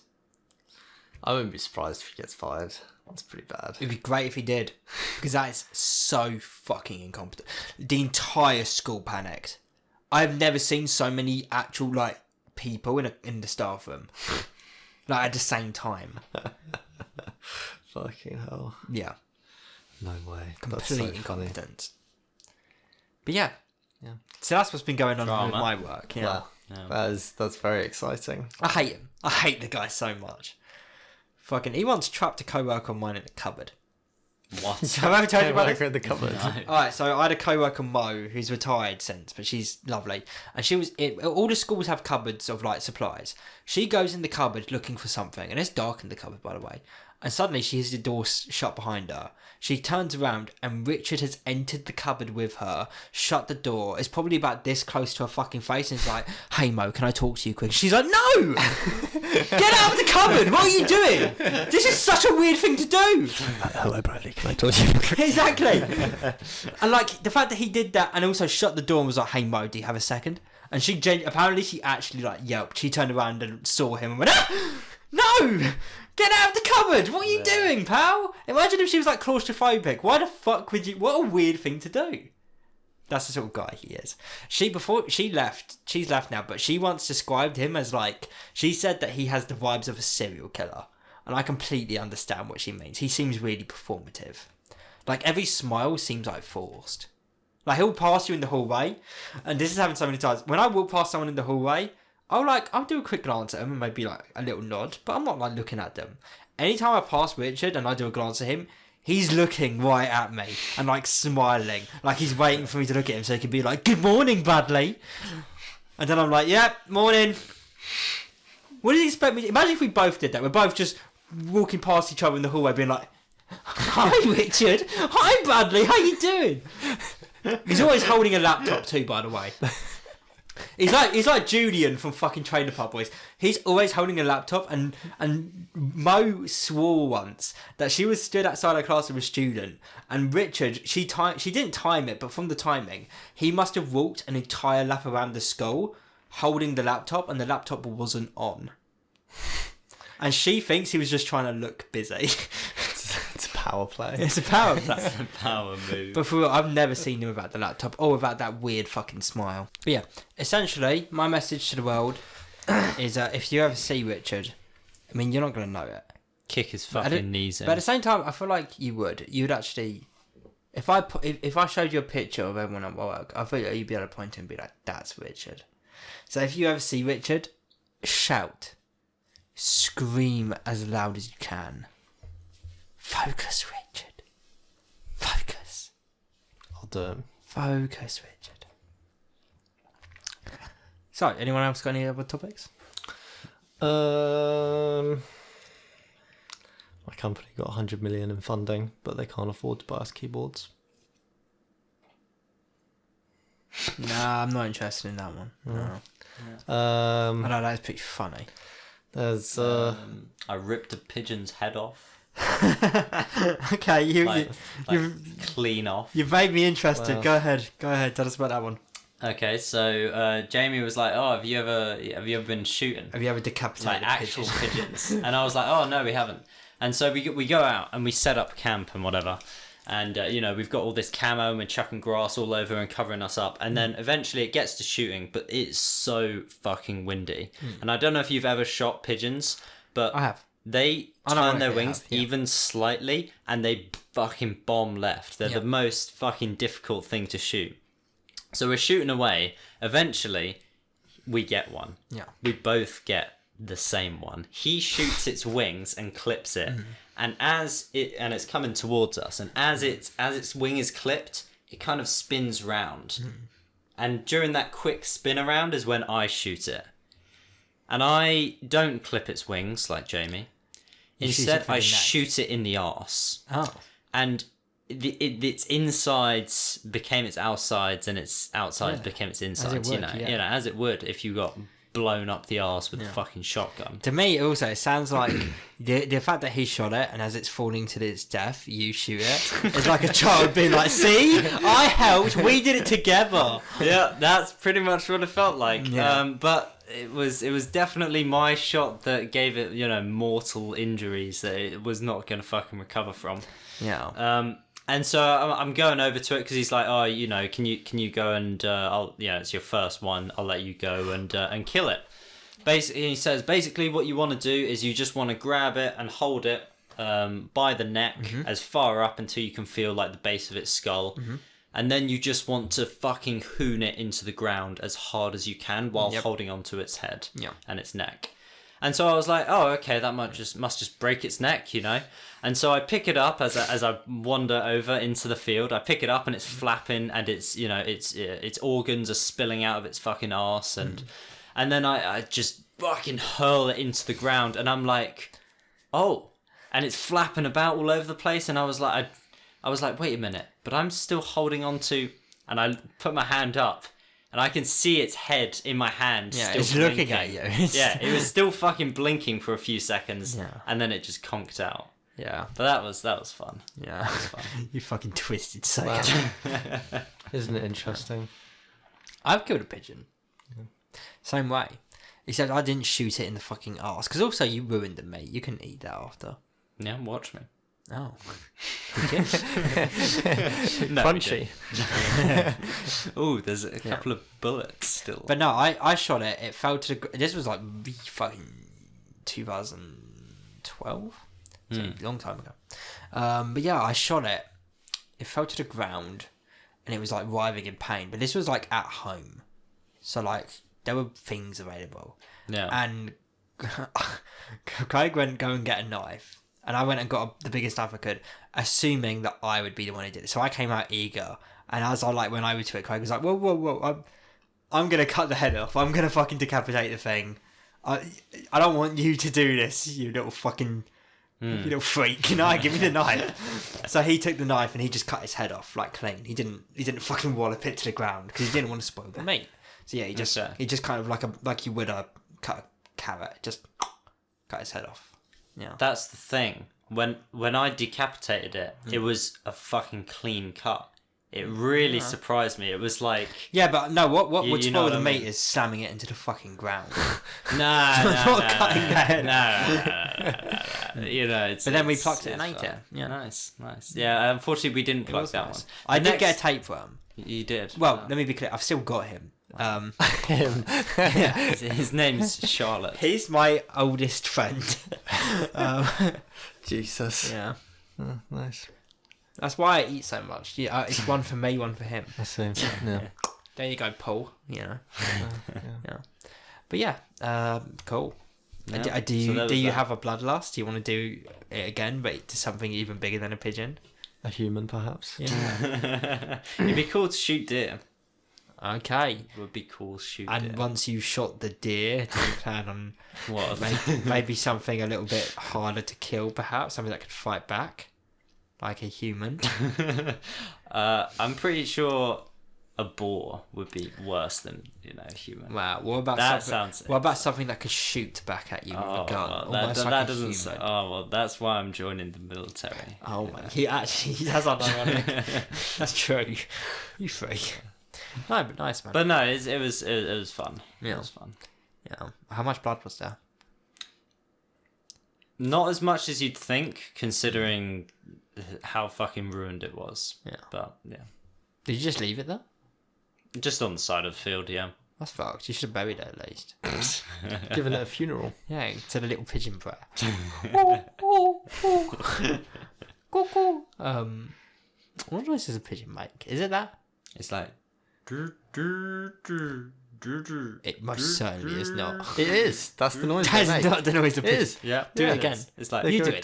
I wouldn't be surprised if he gets fired. That's pretty bad. It'd be great if he did. Because that is so fucking incompetent. The entire school panicked. I've never seen so many actual, people in the staff room. At the same time. Fucking hell. Yeah. No way. Complete incompetence. But yeah. So that's what's been going on with my work. Yeah. Well, That's very exciting. I hate him. I hate the guy so much. Fucking, he once trapped a co-worker of mine in a cupboard. What? Have I ever told you about in this? the cupboard. No. Alright, so I had a co-worker, Mo, who's retired since, but she's lovely. And she was all the schools have cupboards of like supplies. She goes in the cupboard looking for something, and it's dark in the cupboard, by the way. And suddenly she hears the door shut behind her. She turns around and Richard has entered the cupboard with her, shut the door. It's probably about this close to her fucking face, and he's like, "Hey Mo, can I talk to you quick?" She's like, "No! Get out of the cupboard! What are you doing? This is such a weird thing to do." Hello, Bradley. Can I talk to you? Exactly. And like the fact that he did that and also shut the door and was like, "Hey Mo, do you have a second?" And she apparently she actually like yelped. She turned around and saw him and went, "Ah! No! Get out of the cupboard! What are you doing, pal?" Imagine if she was like claustrophobic. Why the fuck would you? What a weird thing to do. That's the sort of guy he is. She's left now, but she once described him as like, she said that he has the vibes of a serial killer. And I completely understand what she means. He seems really performative. Like every smile seems like forced. Like he'll pass you in the hallway, and this has happened so many times. When I walk past someone in the hallway, I'll do a quick glance at them and maybe like a little nod, but I'm not like looking at them. Anytime I pass Richard and I do a glance at him, he's looking right at me and like smiling, like he's waiting for me to look at him so he can be like, "Good morning, Bradley." And then I'm like, "Yep, morning." What did he expect me? Imagine if we both did that. We're both just walking past each other in the hallway, being like, "Hi, Richard. Hi, Bradley. How you doing?" He's always holding a laptop too, by the way. He's like Julian from fucking Trailer Park Boys. He's always holding a laptop, and Mo swore once that she was stood outside her class with a student, and Richard, she didn't time it, but from the timing, he must have walked an entire lap around the school holding the laptop, and the laptop wasn't on. And she thinks he was just trying to look busy. It's a power play. It's a power play. That's a power move. But for real, I've never seen him without the laptop or without that weird fucking smile. But yeah, essentially, my message to the world is if you ever see Richard, I mean, you're not going to know it. Kick his fucking knees in. But at the same time, I feel like you would. You'd actually... If I showed you a picture of everyone at work, I feel like you'd be able to point to him and be like, "That's Richard." So if you ever see Richard, shout. Scream as loud as you can. Focus, Richard. Focus. I'll do it. Focus, Richard. So, anyone else got any other topics? My company got 100 million in funding, but they can't afford to buy us keyboards. Nah, I'm not interested in that one. No. I I know, that's pretty funny. There's I ripped a pigeon's head off. Okay, Like you've clean off. you've made me interested. Wow. Go ahead, tell us about that one. Okay, so Jamie was like, "Oh, have you ever been shooting Have you ever decapitated like a actual pigeon? pigeons?" And I was like, "Oh no, we haven't." And so we go out and we set up camp and whatever, and we've got all this camo and we're chucking grass all over and covering us up, and then eventually it gets to shooting, but it's so fucking windy. And I don't know if you've ever shot pigeons, but I have. they I know turn what their they wings have, yeah. even slightly and they fucking bomb left. They're Yeah. the most fucking difficult thing to shoot. So we're shooting away. Eventually, we get one. Yeah. We both get the same one. He shoots its wings and clips it, and it's coming towards us. And as its wing is clipped, it kind of spins round. And during that quick spin around is when I shoot it. And I don't clip its wings like Jamie. You shoot it Instead, for I the neck. shoot it in the arse. Oh. And its insides became its outsides, and its outsides Yeah. became its insides. would, yeah. As it would if you got blown up the arse with a fucking shotgun. To me, also, it sounds like the fact that he shot it, and as it's falling to its death, you shoot it. It's like a child being like, "See, I helped. We did it together." Yeah, that's pretty much what it felt like. Yeah. But it was definitely my shot that gave it, mortal injuries that it was not gonna fucking recover from. Yeah. And so I'm going over to it because he's like, "Oh, can you go and it's your first one. I'll let you go and kill it." Basically, he says what you want to do is you just want to grab it and hold it by the neck as far up until you can feel like the base of its skull. and then you just want to fucking hoon it into the ground as hard as you can while holding onto its head and its neck. And so I was like, oh, okay, that must just break its neck, you know? And so I pick it up as I wander over into the field. I pick it up and it's flapping, and its organs are spilling out of its fucking arse, and then I just fucking hurl it into the ground, and I'm like, oh, and it's flapping about all over the place, and I was like, wait a minute, but I'm still holding on to, and I put my hand up. And I can see its head in my hand. Yeah, still it's blinking. looking at you. Yeah, it was still fucking blinking for a few seconds, and then it just conked out. Yeah, but that was fun. Yeah, that was fun. You fucking twisted psycho. Wow. Isn't it interesting? I've killed a pigeon. Same way, except I didn't shoot it in the fucking arse. Because also you ruined the meat. You couldn't eat that after. Yeah, watch me. Oh. No, Crunchy. Oh, there's a couple of bullets still. But no, I shot it. It fell to the. This was like fucking 2012. So a long time ago. But yeah, I shot it. It fell to the ground, and it was like writhing in pain. But this was like at home, so like there were things available. Yeah. And Craig went go and get a knife. And I went and got the biggest knife I could, assuming that I would be the one who did it. So I came out eager, and as I went over to it, Craig was like, "Whoa! I'm gonna cut the head off. I'm gonna fucking decapitate the thing. I don't want you to do this, you little fucking, you little freak. Can I give me the knife?" So he took the knife and he just cut his head off like clean. He didn't fucking wallop it to the ground because he didn't want to spoil the meat. So yeah, he just kind of like you would cut a carrot, just cut his head off. Yeah, that's the thing. When I decapitated it, it was a fucking clean cut. It really surprised me. It was like, yeah, but no. What would spoil the meat is slamming it into the fucking ground. No, cutting the head. No. You know, it's. But then we plucked it and ate fun. it. Yeah, nice. Yeah, unfortunately we didn't pluck that one. I did get a tapeworm. You did. Well, let me be clear. I've still got him. Him. His name's Charlotte. He's my oldest friend. Jesus. Yeah. Oh, nice. That's why I eat so much. Yeah, it's one for me, one for him. I see. Yeah. There you go, Paul. You know. Yeah. But yeah, cool. Yeah. Do you have a bloodlust? Do you want to do it again, but to something even bigger than a pigeon? A human, perhaps. Yeah. It'd be cool to shoot deer. Okay. It would be cool to shoot And deer. once you shot the deer, do you plan on What? maybe something a little bit harder to kill, perhaps? Something that could fight back? Like a human? I'm pretty sure a boar would be worse than a human. Wow. What about something that could shoot back at you with a gun? Well, that doesn't. That's why I'm joining the military. Oh my! He has ironic. That's true. You freak. No, but nice, man. But no, it was fun. Yeah. It was fun. Yeah. How much blood was there? Not as much as you'd think, considering how fucking ruined it was. Yeah. But yeah. Did you just leave it there? Just on the side of the field, yeah. That's fucked. You should have buried it at least. Given it a funeral. Yeah, to the little pigeon prayer. What noise does a pigeon make? Is it that? It's like. It most certainly is not. It is. That's the noise. That is not the noise of It is. Yeah. Do yeah, it again. It's like. You do it.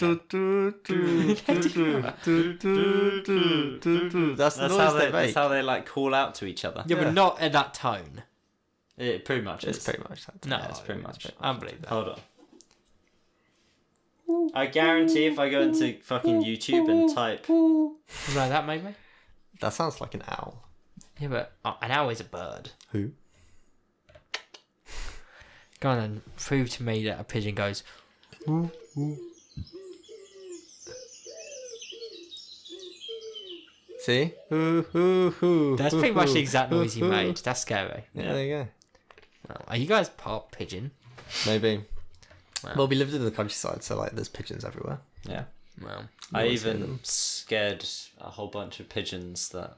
That's the noise they make. That's how they like call out to each other. Yeah, but not at that tone. It pretty much It's is. pretty much that. No, It's pretty much it. I don't believe that. Hold on. I guarantee if I go into fucking YouTube and type. No, that maybe. That sounds like an owl. Yeah, but an owl is a bird. Who? Go on and prove to me that a pigeon goes. See? That's pretty much the exact noise you made. That's scary. Yeah, there you go. Are you guys part pigeon? Maybe. Wow. Well, we lived in the countryside, so like there's pigeons everywhere. Yeah. Well, I always hear even them. scared a whole bunch of pigeons that,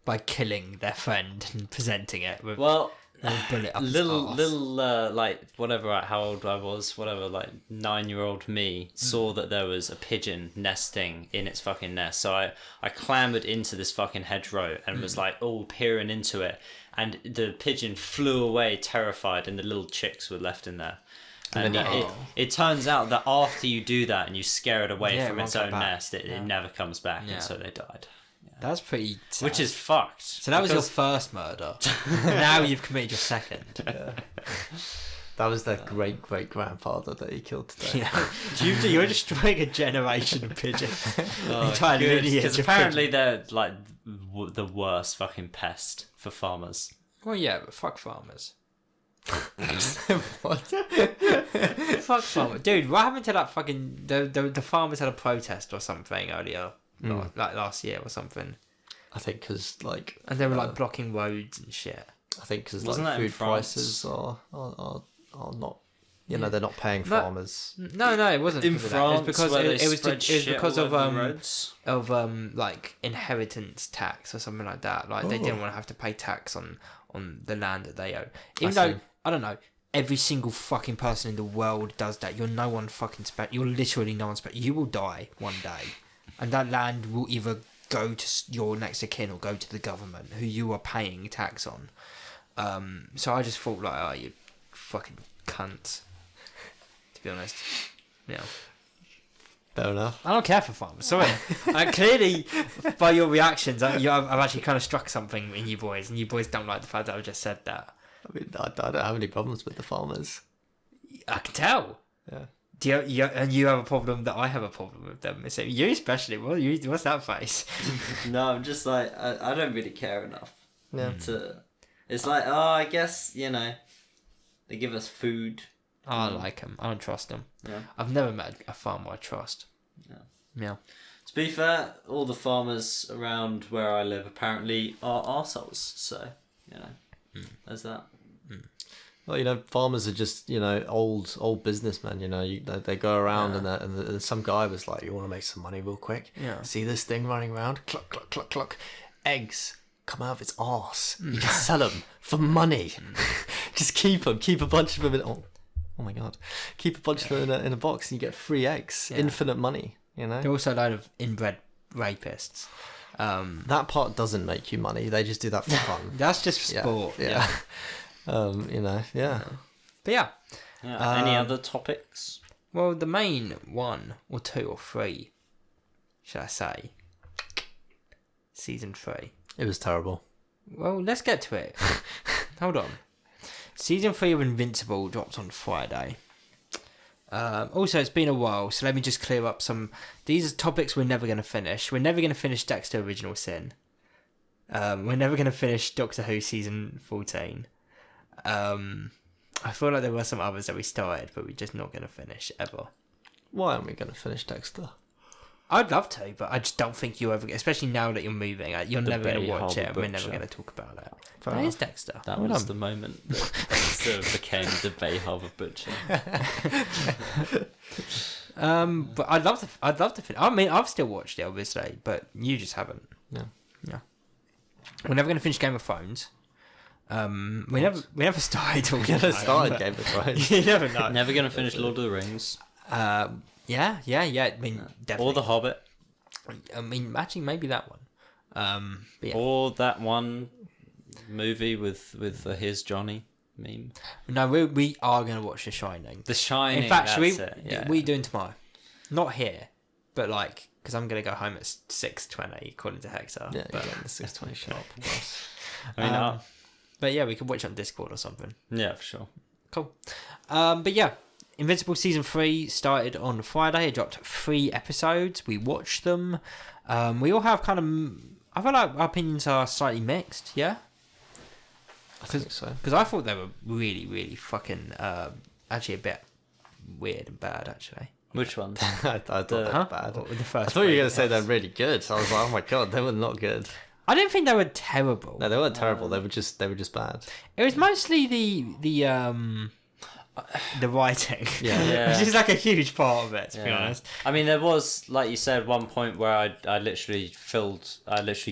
by killing their friend and presenting it with. Well, bullet up his little arse. like whatever, how old I was, whatever, like 9-year-old me saw that there was a pigeon nesting in its fucking nest, so I clambered into this fucking hedgerow and was like all peering into it, and the pigeon flew away terrified, and the little chicks were left in there. And it turns out that after you do that and you scare it away from its own nest, it never comes back, and so they died. That's pretty sad. Which is fucked. So that was your first murder. Now you've committed your second. Yeah. That was their great-great-grandfather that he killed today. Yeah. You're destroying a generation of pigeons. Entire lineage. Because apparently they're like the worst fucking pest for farmers. Well, yeah, but fuck farmers. What? Fuck farmers. Dude, what happened to that fucking... The farmers had a protest or something earlier. Like last year or something. I think because like... And they were like blocking roads and shit. I think because Wasn't like that in food France? prices are not... You know, they're not paying farmers. No, it wasn't. In because France, it was because where they it was spread shit because all of over the roads? like inheritance tax or something like that. Like they didn't want to have to pay tax on the land that they own. Even though I don't know, every single fucking person in the world does that. You're no one fucking special. You're literally no one special. You will die one day, and that land will either go to your next of kin or go to the government who you are paying tax on. So I just thought like, oh, you fucking cunts. To be honest, yeah. Fair enough. I don't care for farmers. Sorry. Clearly, by your reactions, I've actually kind of struck something in you boys, and you boys don't like the fact that I just said that. I mean, I don't have any problems with the farmers. I can tell. Yeah. And you have a problem that I have a problem with them. So you especially. What's that face? No, I'm just like, I don't really care enough. Yeah. It's like, I guess, they give us food. I like them. I don't trust them. Yeah. I've never met a farmer I trust. Yeah. To be fair, all the farmers around where I live apparently are arseholes. So, there's that. Well, farmers are just, old businessmen, they go around and some guy was like, you want to make some money real quick? Yeah. See this thing running around? Cluck, cluck, cluck, cluck. Eggs come out of its arse. You can sell them for money. Just keep them. Keep a bunch of them in... Oh my God. Keep a bunch of them in a box and you get free eggs. Yeah. Infinite money, They're also a load of inbred rapists. That part doesn't make you money. They just do that for fun. That's just for sport. Yeah. Yeah. But yeah. Any other topics? Well, the main one or two or three, should I say, season 3. It was terrible. Well, let's get to it. Hold on. Season 3 of Invincible dropped on Friday. Also, it's been a while, so let me just clear up some... These are topics we're never going to finish. We're never going to finish Dexter Original Sin. We're never going to finish Doctor Who Season 14. I feel like there were some others that we started, but we're just not going to finish, ever. Why aren't we going to finish Dexter? I'd love to, but I just don't think you ever... Especially now that you're moving, you're never going to watch it, and we're never going to talk about it. That is Dexter. That was the moment that Dexter became the Bay Harbour Butcher. But I'd love to finish. I mean, I've still watched it, obviously, but you just haven't. Yeah. We're never going to finish Game of Thrones. We never started talking. We never started Game of Thrones. You never know. Never going to finish Lord of the Rings. Yeah. I mean, definitely. Or The Hobbit. I mean, actually, maybe that one. But yeah. Or that one movie with the Here's Johnny meme. No, we are going to watch The Shining. The Shining. In fact, we're doing tomorrow? Not here, but like, because I'm going to go home at 6:20 according to Hector. Yeah, but, the 6:20 sharp. I mean, but yeah, we can watch it on Discord or something. Yeah, for sure. Cool. But yeah, Invincible Season 3 started on Friday. It dropped 3 episodes. We watched them. We all have kind of... I feel like our opinions are slightly mixed, yeah? I think so. Because I thought they were really, really fucking... actually a bit weird and bad, actually. Which one? I thought they were bad. The first I thought you were going to say yes. they're really good. I was like, oh my God, they were not good. I didn't think they were terrible. No, they weren't terrible. They were just bad. It was mostly the writing. Yeah. Which is like a huge part of it, to be honest. I mean, there was, like you said, one point where I literally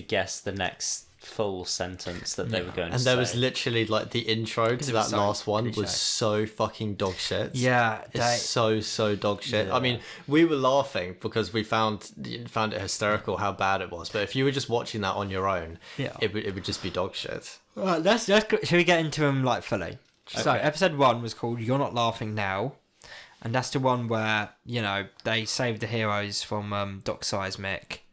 guessed the next full sentence that they were going to And say. there was literally like the intro to that last one was so fucking dog shit. Yeah, it's so dog shit. Yeah. I mean, we were laughing because we found it hysterical how bad it was. But if you were just watching that on your own, it would just be dog shit. Right, should we get into them like fully? Okay. So episode 1 was called "You're Not Laughing Now," and that's the one where they save the heroes from Doc Seismic,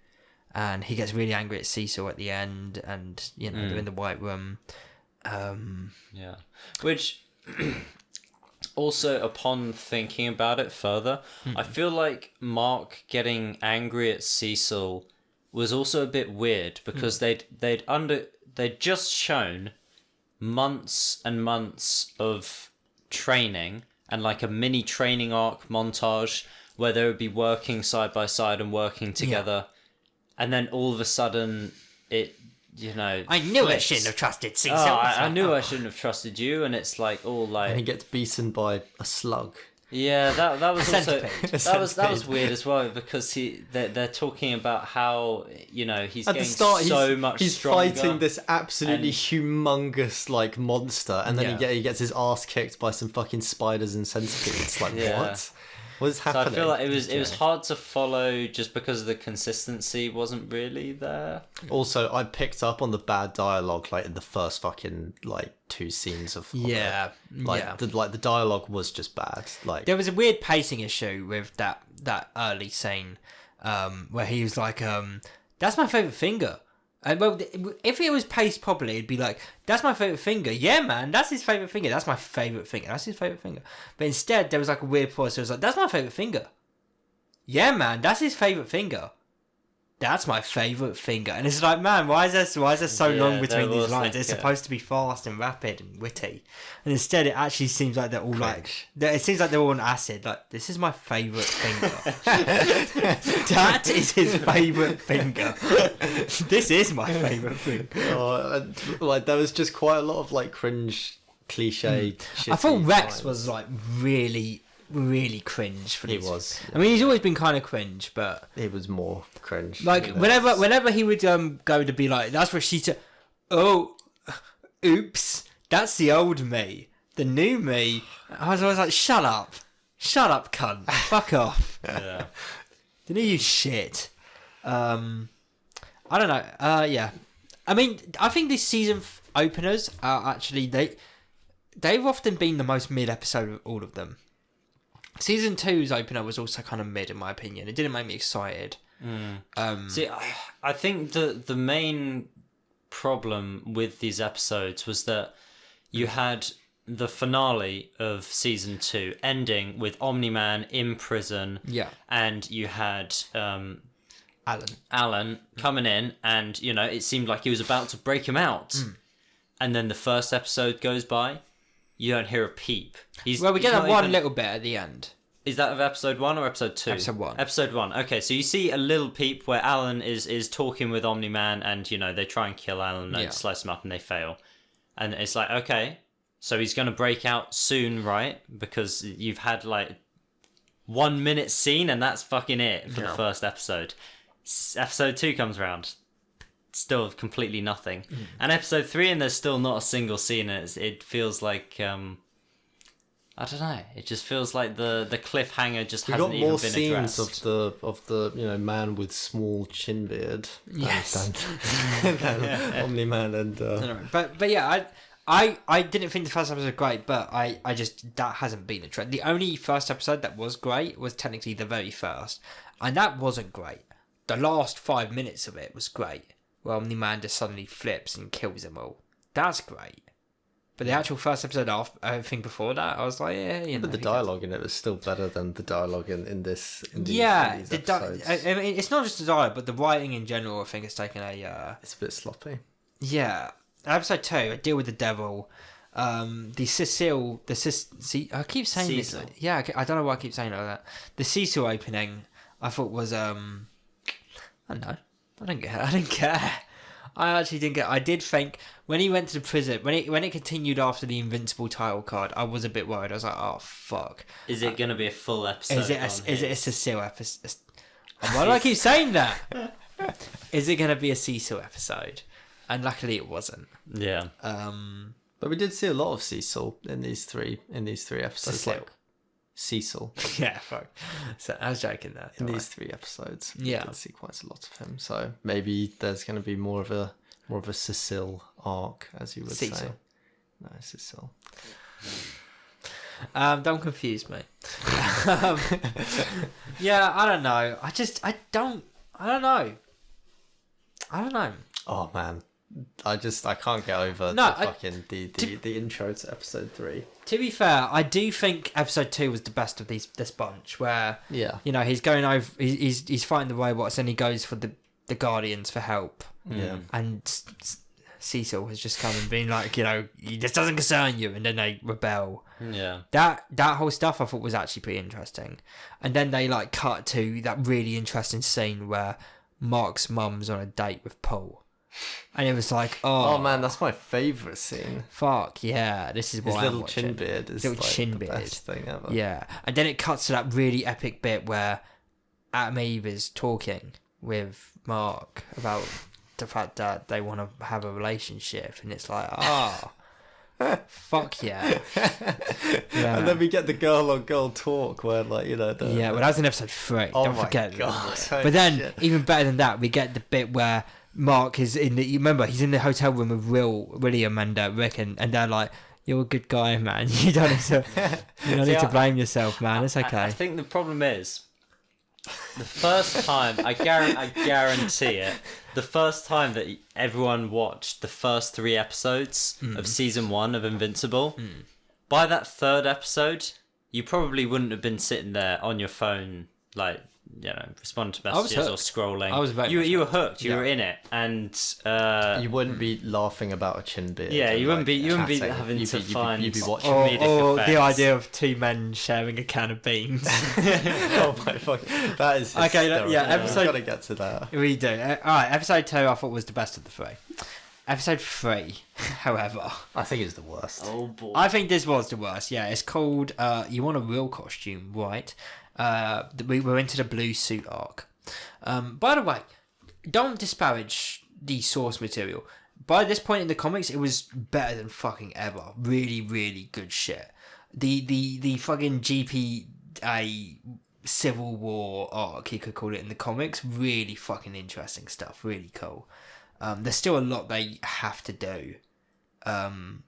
and he gets really angry at Cecil at the end, and they're in the White Room. Yeah, which also, upon thinking about it further, I feel like Mark getting angry at Cecil was also a bit weird because they'd just shown months and months of training and like a mini training arc montage where they would be working side by side and working together, and then all of a sudden it I knew flips. I shouldn't have trusted Cecil. I knew I shouldn't have trusted you, and it's like all like, and he gets beaten by a slug. Yeah, that was also that was Centipede. weird as well because they're talking about how he's At getting the start, so much he's stronger. fighting this absolutely humongous like monster, and then he gets his ass kicked by some fucking spiders and centipedes. Like what is happening? So I feel like it was hard to follow just because the consistency wasn't really there. Also, I picked up on the bad dialogue like in the first fucking like 2 scenes of it. The dialogue was just bad. Like there was a weird pacing issue with that early scene where he was like, "That's my favorite finger." Well, if it was paced properly, it'd be like, "That's my favorite finger." Yeah, man, that's his favorite finger. That's my favorite finger. That's his favorite finger. But instead, there was like a weird pause. So it was like, "That's my favorite finger." Yeah, man, that's his favorite finger. That's my favorite finger. And it's like, man, why is there so long between these lines? It's supposed to be fast and rapid and witty, and instead it actually seems like they're all it seems like they're all on acid. Like, this is my favorite finger. That is his favorite finger. This is my favorite finger. Like there was just quite a lot of like cringe cliche shit. I thought Rex was like really cringe for this. He was. I mean, he's always been kind of cringe, but he was more cringe. Like whenever he would go to be like, "That's what she said." Oh, oops, that's the old me. The new me. I was always like, "Shut up, cunt, fuck off." Yeah. The new shit. I don't know. Yeah. I mean, I think this season openers are actually they've often been the most mid episode of all of them. Season 2's opener was also kind of mid, in my opinion. It didn't make me excited. See, I think the main problem with these episodes was that you had the finale of season 2 ending with Omni-Man in prison. Yeah. And you had Alan coming in, and it seemed like he was about to break him out. And then the first episode goes by, you don't hear a peep. We get that one little bit at the end. Is that of episode 1 or episode 2? Episode 1. Episode 1. Okay, so you see a little peep where Alan is talking with Omni-Man, and they try and kill Alan and slice him up, and they fail. And it's like, okay, so he's going to break out soon, right? Because you've had like 1 minute scene, and that's fucking it for the first episode. Episode 2 comes around, still completely nothing. And episode 3, and there's still not a single scene. And it feels like I don't know. It just feels like the cliffhanger just hasn't even been addressed. We got more scenes of the man with small chin beard. Yes. Than Omni-Man and. But yeah, I didn't think the first episode was great, but I just that hasn't been the trend. The only first episode that was great was technically the very first, and that wasn't great. The last 5 minutes of it was great. Well, Omni-Man just suddenly flips and kills them all. That's great. But the actual first episode off, everything before that, I was like, But the dialogue in it was still better than the dialogue in these episodes. I mean, it's not just the dialogue, but the writing in general, I think, has taken a... It's a bit sloppy. Yeah. Episode 2, I deal with the devil. The Cecile... I keep saying Cecil. this. Yeah, I don't know why I keep saying it like that. The Cecil opening, I thought was... I don't know. I didn't care. I actually didn't get. I did think when he went to the prison, when it continued after the Invincible title card, I was a bit worried. I was like, oh fuck. Is it going to be a full episode? Is it a Cecile episode? Why do I keep saying that? Is it going to be a Cecil episode? and luckily it wasn't. Yeah. But we did see a lot of Cecil in these three episodes. Cecil. Like Cecil Yeah, fuck. So I was joking there. in these 3 episodes. Yeah. We did see quite a lot of him. So maybe there's going to be more of a Cecil arc, as you would say. Cecil. No, Cecil. Don't confuse me. Yeah, I don't know. I don't know. Oh man, I can't get over the intro to episode 3. To be fair, I do think episode 2 was the best of this bunch. Where Yeah, he's going over, he's fighting the robots, and he goes for the Guardians for help. yeah. And Cecil has just come and been like, this doesn't concern you, and then they rebel. Yeah. That whole stuff I thought was actually pretty interesting. And then they like cut to that really interesting scene where Mark's mum's on a date with Paul. And it was like, Oh man, that's my favourite scene. fuck, yeah, this is His what I'm little watching. chin beard is Little like chin the beard. best thing ever. Yeah. And then it cuts to that really epic bit where Adam Eve is talking with Mark about the fact that they want to have a relationship, and it's like, fuck yeah. Yeah. And then we get the girl on girl talk where like Yeah, well, that was in episode 3. Oh Don't my forget. God. But then, Shit. even better than that, we get the bit where Mark is in the. You remember, he's in the hotel room with William and Rick, and they're like, "You're a good guy, man. You don't need to. You don't need to blame yourself, man. It's okay." I think the problem is, the first time, I guarantee it, the first time that everyone watched the first 3 episodes of season 1 of Invincible, by that 3rd episode, you probably wouldn't have been sitting there on your phone, like, responding to messages or hooked. scrolling. I was very you were much hooked. You Yeah. were in it, and you wouldn't be laughing about a chin beard. yeah, and, you wouldn't like, be chatting. having You'd to be- find you'd be watching. or comedic the effects. idea of 2 men sharing a can of beans. Oh my fuck, that is Okay, yeah, hysterical. episode- We've got to get to that. We do. Alright, episode 2 I thought was the best of the 3. Episode 3, however, I think it's the worst. Oh boy. I think this was the worst. Yeah, it's called You Want a Real Costume, right? We're into the blue suit arc. By the way, don't disparage the source material. By this point in the comics, it was better than fucking ever. Really, really good shit. The fucking GPA Civil War arc, you could call it, in the comics, really fucking interesting stuff. Really cool. There's still a lot they have to do. And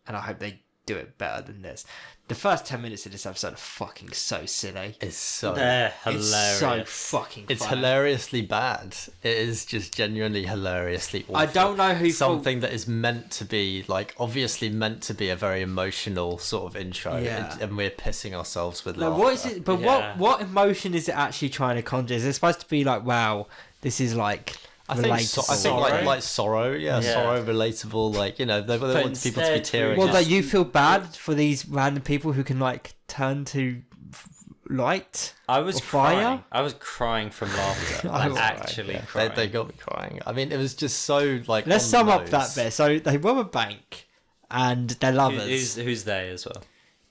I hope they do it better than this. The first 10 minutes of this episode are fucking so silly. It's so They're hilarious. It's so fucking It's funny. hilariously bad. It is just genuinely hilariously awful. I don't know who something that is meant to be like obviously meant to be a very emotional sort of intro, Yeah. and we're pissing ourselves with Like, laughter. what is it? But Yeah. what emotion is it actually trying to conjure? Is it supposed to be like, wow, this is like I think relatable? I think Sorrow? like sorrow, yeah, Yeah. sorrow, relatable, like they want people to be instead tearing. Well, up. like you feel bad for these random people who can like turn to light. I was Or fire? crying. I was crying from laughter. I Like, was actually Yeah, crying. they got me crying. I mean, it was just so like. Let's on sum the up that nose. bit. So they rob a bank, and they're lovers. Who's they as well?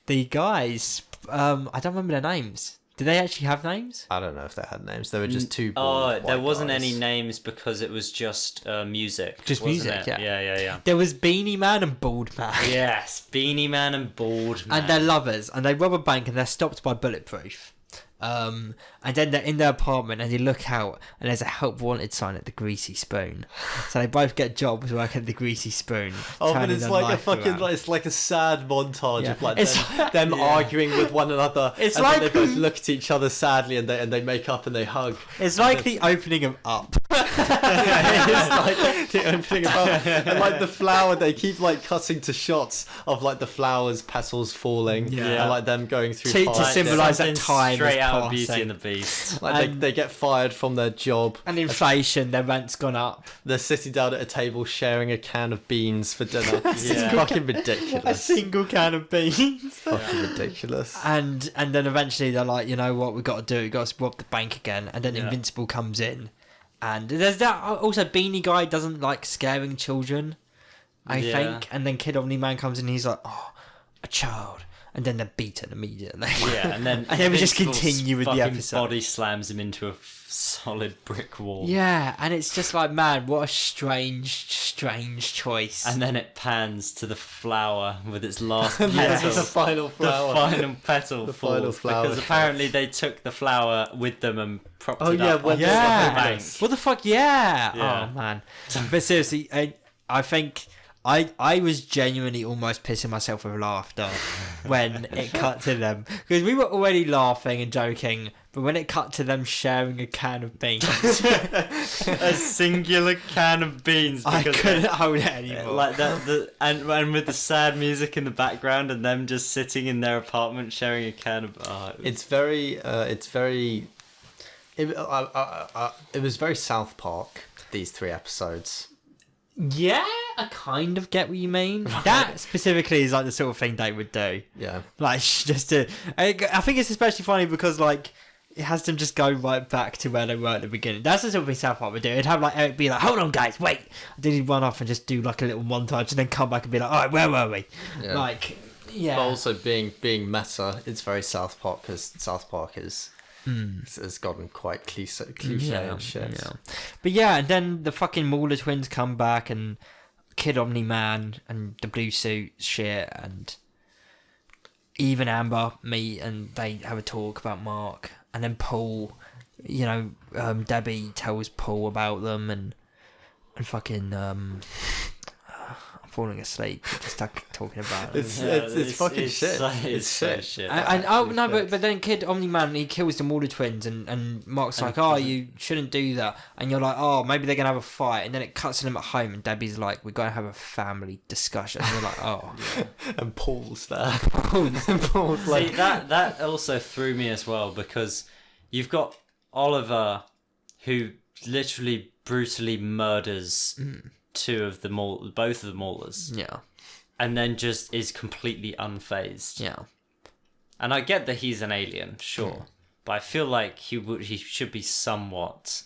The guys, I don't remember their names. Do they actually have names? I don't know if they had names. They were just two. Oh, bald there white wasn't guys. any names because it was just music. Just wasn't music, it? yeah. Yeah. There was Beanie Man and Bald Man. Yes, Beanie Man and Bald Man. And they're lovers, and they rob a bank, and they're stopped by Bulletproof. And then they're in their apartment, and you look out, and there's a help wanted sign at the Greasy Spoon. So they both get jobs working at the Greasy Spoon. Oh, but turning it's their like a life fucking around. like it's like a sad montage Yeah. of like It's them arguing with one another. It's and like- then they both look at each other sadly, and they make up and they hug. It's like the opening of Up. It's like the opening of up, and like the flower. They keep like cutting to shots of like the flowers, petals falling, Yeah. and like them going through. To parts. symbolise that Something time straight is out of Beauty passing. and the Beast. Like and- they get fired from their job. And inflation, their rent's gone up. They're sitting down at a table sharing a can of beans for dinner. It's Yeah. fucking A ridiculous. single can of beans. Fucking ridiculous. And then eventually they're like, you know what, we've got to do, we've got to rob the bank again. And then Yeah. Invincible comes in. And there's that, also Beanie Guy doesn't like scaring children, I Yeah. think. And then Kid Omni Man comes in and he's like, oh, a child. and then they're beaten immediately. Yeah, and then we just Invincible continue with the fucking episode. Body slams him into a solid brick wall. Yeah, and it's just like, man, what a strange choice. And then it pans to the flower with its last The petal. final flower. The final petal The falls final flower. because apparently they took the flower with them and propped Oh, it yeah, up. when on they- the yeah. bank. What the fuck? Yeah. Yeah. Oh man. But seriously, I think I was genuinely almost pissing myself with laughter when it cut to them, because we were already laughing and joking, but when it cut to them sharing a can of beans, A singular can of beans. I because couldn't hold it anymore. like that, and with the sad music in the background, and them just sitting in their apartment sharing a can of. It was very South Park, these 3 episodes. Yeah, I kind of get what you mean. That specifically is like the sort of thing they would do. Yeah. Like, just to... I think it's especially funny because, like, it has them just go right back to where they were at the beginning. That's the sort of thing South Park would do. It'd have, like, Eric be like, hold on, guys, wait. Then he'd run off and just do, like, a little montage and then come back and be like, all right, where were we? Yeah. Like, yeah. But also being meta, it's very South Park, because South Park has gotten quite cliche and shit. Yeah. But yeah, and then the fucking Mauler twins come back, and Kid Omni-Man and the blue suit shit, and Eve and Amber meet and they have a talk about Mark, and then Paul, Debbie tells Paul about them, and fucking I'm falling asleep just talking about it. It's fucking shit. It's so shit. But then Kid Omni-Man, he kills the Mauler twins, and Mark's like, oh, you shouldn't do that, and you're like, oh, maybe they're gonna have a fight, and then it cuts to them at home, and Debbie's like, we're gonna have a family discussion, and you're like, oh. And Paul's there. And Paul's like, See, that also threw me as well, because you've got Oliver, who literally brutally murders both of the Maulers, yeah, and then just is completely unfazed. yeah. And I get that he's an alien, sure, but I feel like he should be somewhat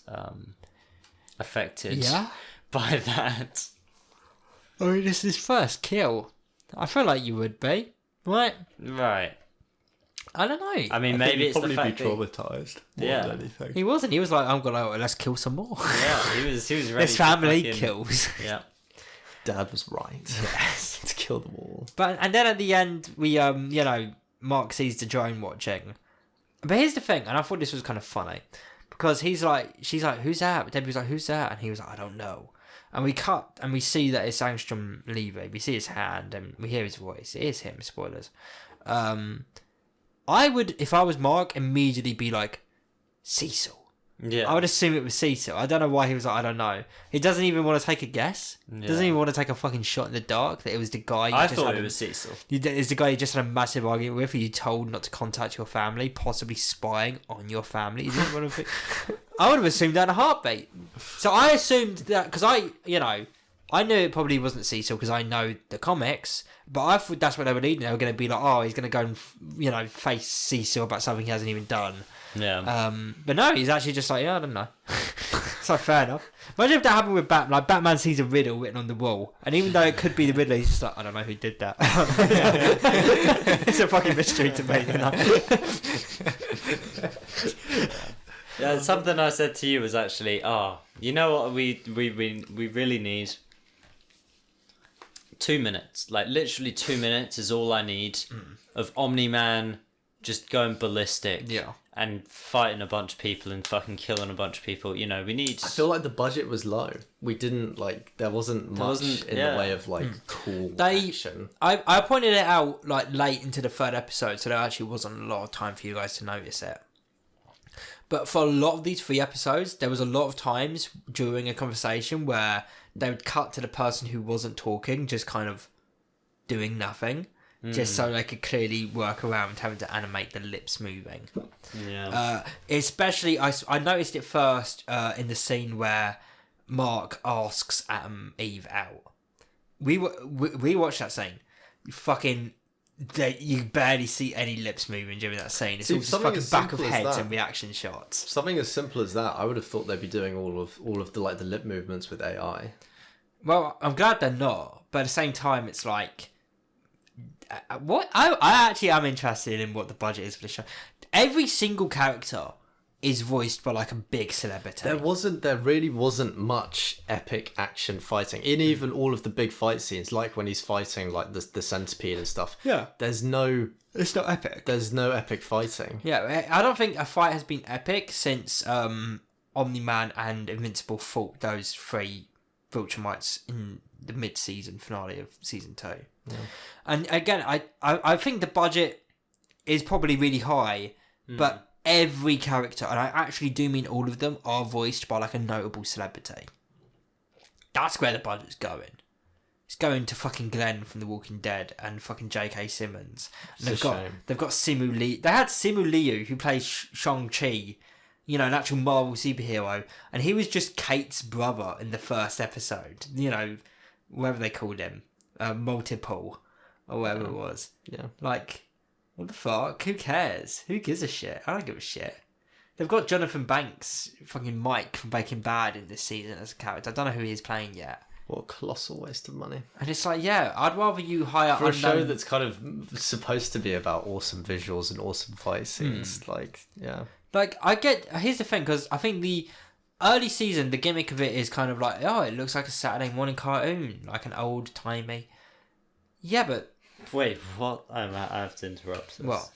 affected by that. I mean, this is his first kill. I feel like you would be, right? Right. I don't know. I mean, maybe it's probably the fact be traumatized more than anything. He wasn't. He was like, I'm gonna let's kill some more. Yeah, he was ready. This to family fucking- kills. Yeah. Dad was right. Yes. To kill them all. And then at the end, we Mark sees the drone watching. But here's the thing, and I thought this was kind of funny, because she's like, who's that? Debbie was like, who's that? And he was like, I don't know. And we cut, and we see that it's Angstrom leaving. We see his hand, and we hear his voice. It is him. Spoilers. I would, if I was Mark, immediately be like, Cecil. Yeah. I would assume it was Cecil. I don't know why he was like, I don't know. He doesn't even want to take a guess. Doesn't even want to take a fucking shot in the dark that it was the guy. I thought it was Cecil. Is the guy you just had a massive argument with, who you told not to contact your family, possibly spying on your family? Is it one of I would have assumed that in a heartbeat. So I assumed that, because I knew it probably wasn't Cecil because I know the comics, but I thought that's what they were leading. They were going to be like, oh, he's going to go and, face Cecil about something he hasn't even done. Yeah. But no, he's actually just like, yeah, I don't know. So fair enough. Imagine if that happened with Batman. Like, Batman sees a riddle written on the wall, and even though it could be the Riddler, he's just like, I don't know who did that. It's a fucking mystery to me, Yeah, something I said to you was actually, you know what we really need? 2 minutes. Like, literally 2 minutes is all I need of Omni-Man just going ballistic. Yeah. And fighting a bunch of people and fucking killing a bunch of people. We need... I feel like the budget was low. We didn't, there wasn't much in the way of, cool action. I pointed it out, late into the third episode, so there actually wasn't a lot of time for you guys to notice it. But for a lot of these 3 episodes, there was a lot of times during a conversation where they would cut to the person who wasn't talking, just kind of doing nothing, just so they could clearly work around having to animate the lips moving. Yeah. Especially, I noticed it first in the scene where Mark asks Eve out. We watched that scene. You barely see any lips moving during that scene. It's all just fucking back of heads and reaction shots. Something as simple as that, I would have thought they'd be doing all of the the lip movements with AI. Well, I'm glad they're not, but at the same time, it's like what I actually am interested in what the budget is for the show. Every single character is voiced by like a big celebrity. There really wasn't much epic action fighting in even all of the big fight scenes, like when he's fighting like the centipede and stuff. Yeah. It's not epic. There's no epic fighting. Yeah, I don't think a fight has been epic since Omni-Man and Invincible fought those 3 Viltrumites in the mid-season finale of season 2. Yeah. And again, I think the budget is probably really high, but every character, and I actually do mean all of them, are voiced by like a notable celebrity. That's where the budget's going. It's going to fucking Glenn from The Walking Dead and fucking J.K. Simmons. And they've got Simu Liu. They had Simu Liu, who plays Shang-Chi, you know, an actual Marvel superhero, and he was just Kate's brother in the first episode. You know, whatever they called him, Multiple, or whatever it was. Yeah. Like, what the fuck? Who cares? Who gives a shit? I don't give a shit. They've got Jonathan Banks, fucking Mike from Breaking Bad in this season as a character. I don't know who he's playing yet. What a colossal waste of money. And it's like, yeah, I'd rather you hire for a show that's kind of supposed to be about awesome visuals and awesome fight scenes. Like, yeah. Like, here's the thing, because I think the early season, the gimmick of it is kind of like, oh, it looks like a Saturday morning cartoon, like an old-timey. Yeah, but... Wait, what? I have to interrupt this. What?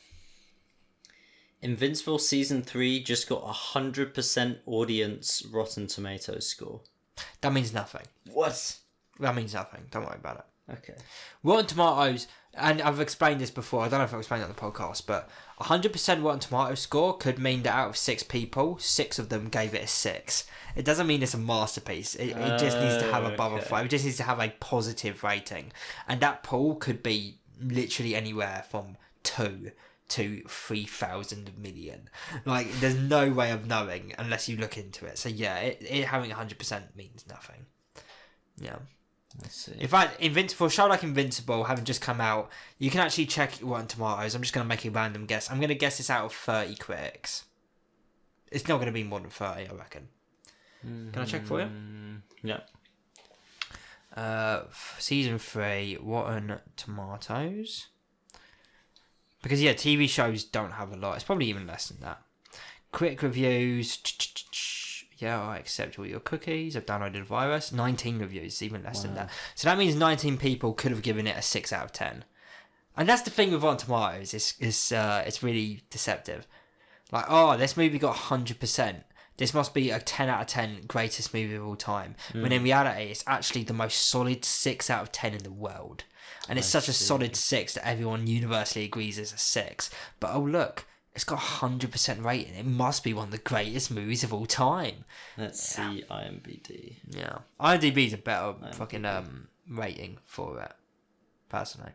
Invincible Season 3 just got 100% audience Rotten Tomatoes score. That means nothing. What? That means nothing. Don't worry about it. Okay. Rotten Tomatoes, and I've explained this before, I don't know if I've explained it on the podcast, but 100% Rotten Tomatoes score could mean that out of 6 people, 6 of them gave it a 6. It doesn't mean it's a masterpiece. It just needs to have above a 5. It just needs to have a positive rating. And that pool could be literally anywhere from 2 to 3,000 million. Like, there's no way of knowing unless you look into it. So yeah, it having 100% means nothing. Yeah. I see. In fact, for a show like Invincible having just come out, you can actually check Rotten Tomatoes. I'm just going to make a random guess. I'm going to guess this out of 30 critics. It's not going to be more than 30, I reckon. Can I check for you? Yeah. Season 3, Rotten Tomatoes. Because, yeah, TV shows don't have a lot. It's probably even less than that. Critic reviews. Yeah, I accept all your cookies. I've downloaded a virus. 19 reviews, even less than that. So that means 19 people could have given it a 6 out of 10. And that's the thing with Rotten Tomatoes. It's really deceptive. Like, oh, this movie got 100%. This must be a 10 out of 10 greatest movie of all time. When in reality, it's actually the most solid 6 out of 10 in the world. And it's such a solid 6 that everyone universally agrees is a 6. But oh, look. It's got 100% rating. It must be one of the greatest movies of all time. Let's see IMDb. Yeah. IMDb's a better fucking rating for it, personally.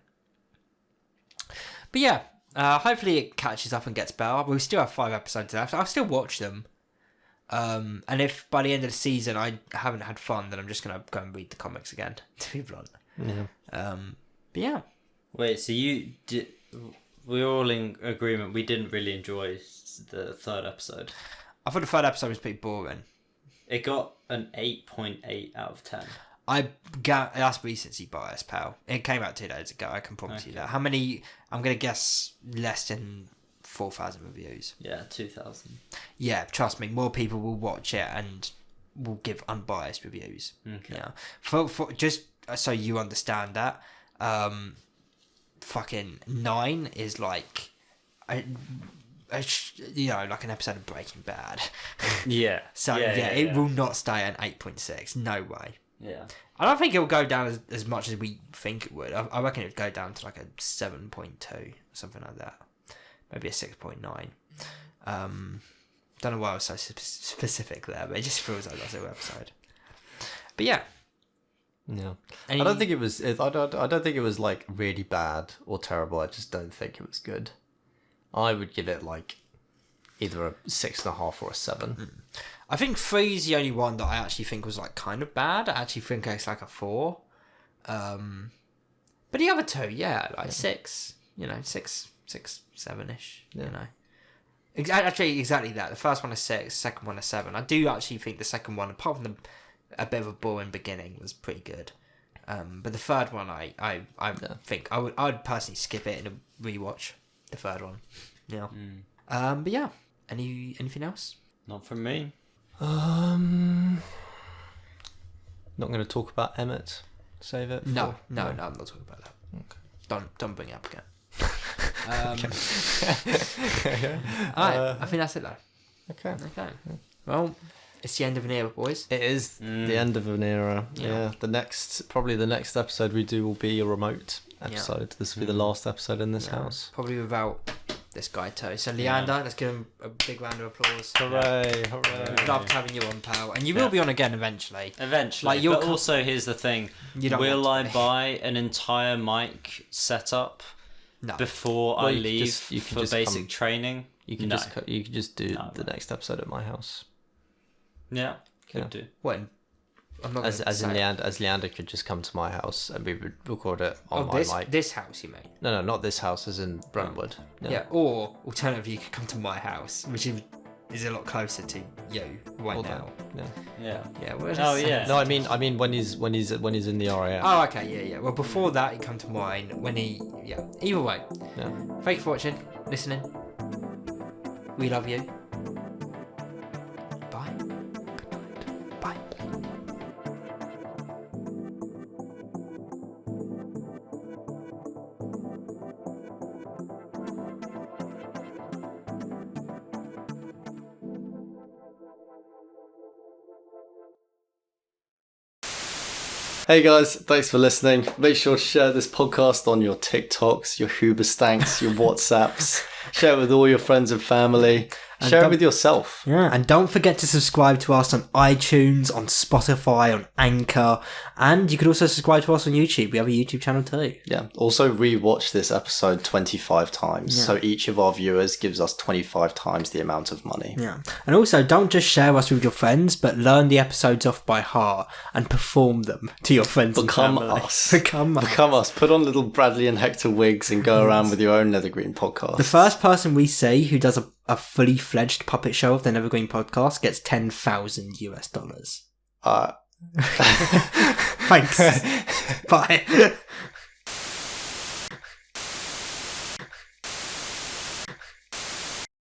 But yeah, hopefully it catches up and gets better. We still have 5 episodes left. I'll still watch them. And if by the end of the season I haven't had fun, then I'm just going to go and read the comics again, to be blunt. Yeah. But yeah. Wait, so we're all in agreement we didn't really enjoy the 3rd episode. I thought the 3rd episode was pretty boring. It got an 8.8 out of 10. That's recency bias, pal. It came out 2 days ago, I can promise you that. How many? I'm going to guess less than 4,000 reviews. Yeah, 2,000. Yeah, trust me, more people will watch it and will give unbiased reviews. Okay. Yeah. For just so you understand that, fucking 9 is like, like an episode of Breaking Bad. Yeah. So it will not stay at 8.6. No way. Yeah. I don't think it will go down as much as we think it would. I reckon it would go down to like a 7.2 or something like that. Maybe a 6.9. Don't know why I was so specific there, but it just feels like that's an episode. But yeah. Yeah. I don't think it was. I don't think it was like really bad or terrible. I just don't think it was good. I would give it like either a 6.5 or a 7. I think 3 is the only one that I actually think was like kind of bad. I actually think it's like a 4. But the other 2, yeah, like 6. 6, 7-ish. Yeah. Actually, exactly that. The first one is 6, second one is 7. I do actually think the second one, apart from a bit of a boring beginning, was pretty good. But the third one, I think I'd personally skip it and rewatch the third one. Yeah. But yeah, anything else? Not from me. Not going to talk about Emmett. Save it. No, I'm not talking about that. Okay. Don't bring it up again. Alright, I think that's it though. Okay. Well, it's the end of an era, boys. It is the end of an era. Yeah. The next episode we do will be a remote episode. This will be the last episode in this house. Probably without this guy too. So Leander, let's give him a big round of applause. Hooray! Loved having you on, pal, and you will be on again eventually. Eventually, but also here's the thing: will I buy an entire mic setup before I leave for basic training? You can just do the next episode at my house. Yeah, could do. When? I'm not as Leander could just come to my house and we would record it on my mic. This house, you mean? No, not this house, as in Brentwood. Yeah, or alternatively, you could come to my house, which is a lot closer to you now. Yeah. No, I mean when he's in the RAF. Oh, okay, yeah. Well, before that, he'd come to mine when he. Yeah. Either way. Yeah. Thank you for watching, listening. We love you. Bye. Good night. Bye. Hey guys, thanks for listening. Make sure to share this podcast on your TikToks, your Hoobastanks, your WhatsApps. Share it with all your friends and family. Share it with yourself. Yeah, and don't forget to subscribe to us on iTunes, on Spotify, on Anchor, and you could also subscribe to us on YouTube. We have a YouTube channel too. Yeah. Also, rewatch this episode 25 times. Yeah. So each of our viewers gives us 25 times the amount of money. Yeah. And also, don't just share us with your friends, but learn the episodes off by heart and perform them to your friends and family. Become us. Put on little Bradley and Hector wigs and go around with your own Nethergreen podcast. The first person we see who does a fully fledged puppet show of the Nethergreen podcast gets $10,000 US. Thanks. Bye.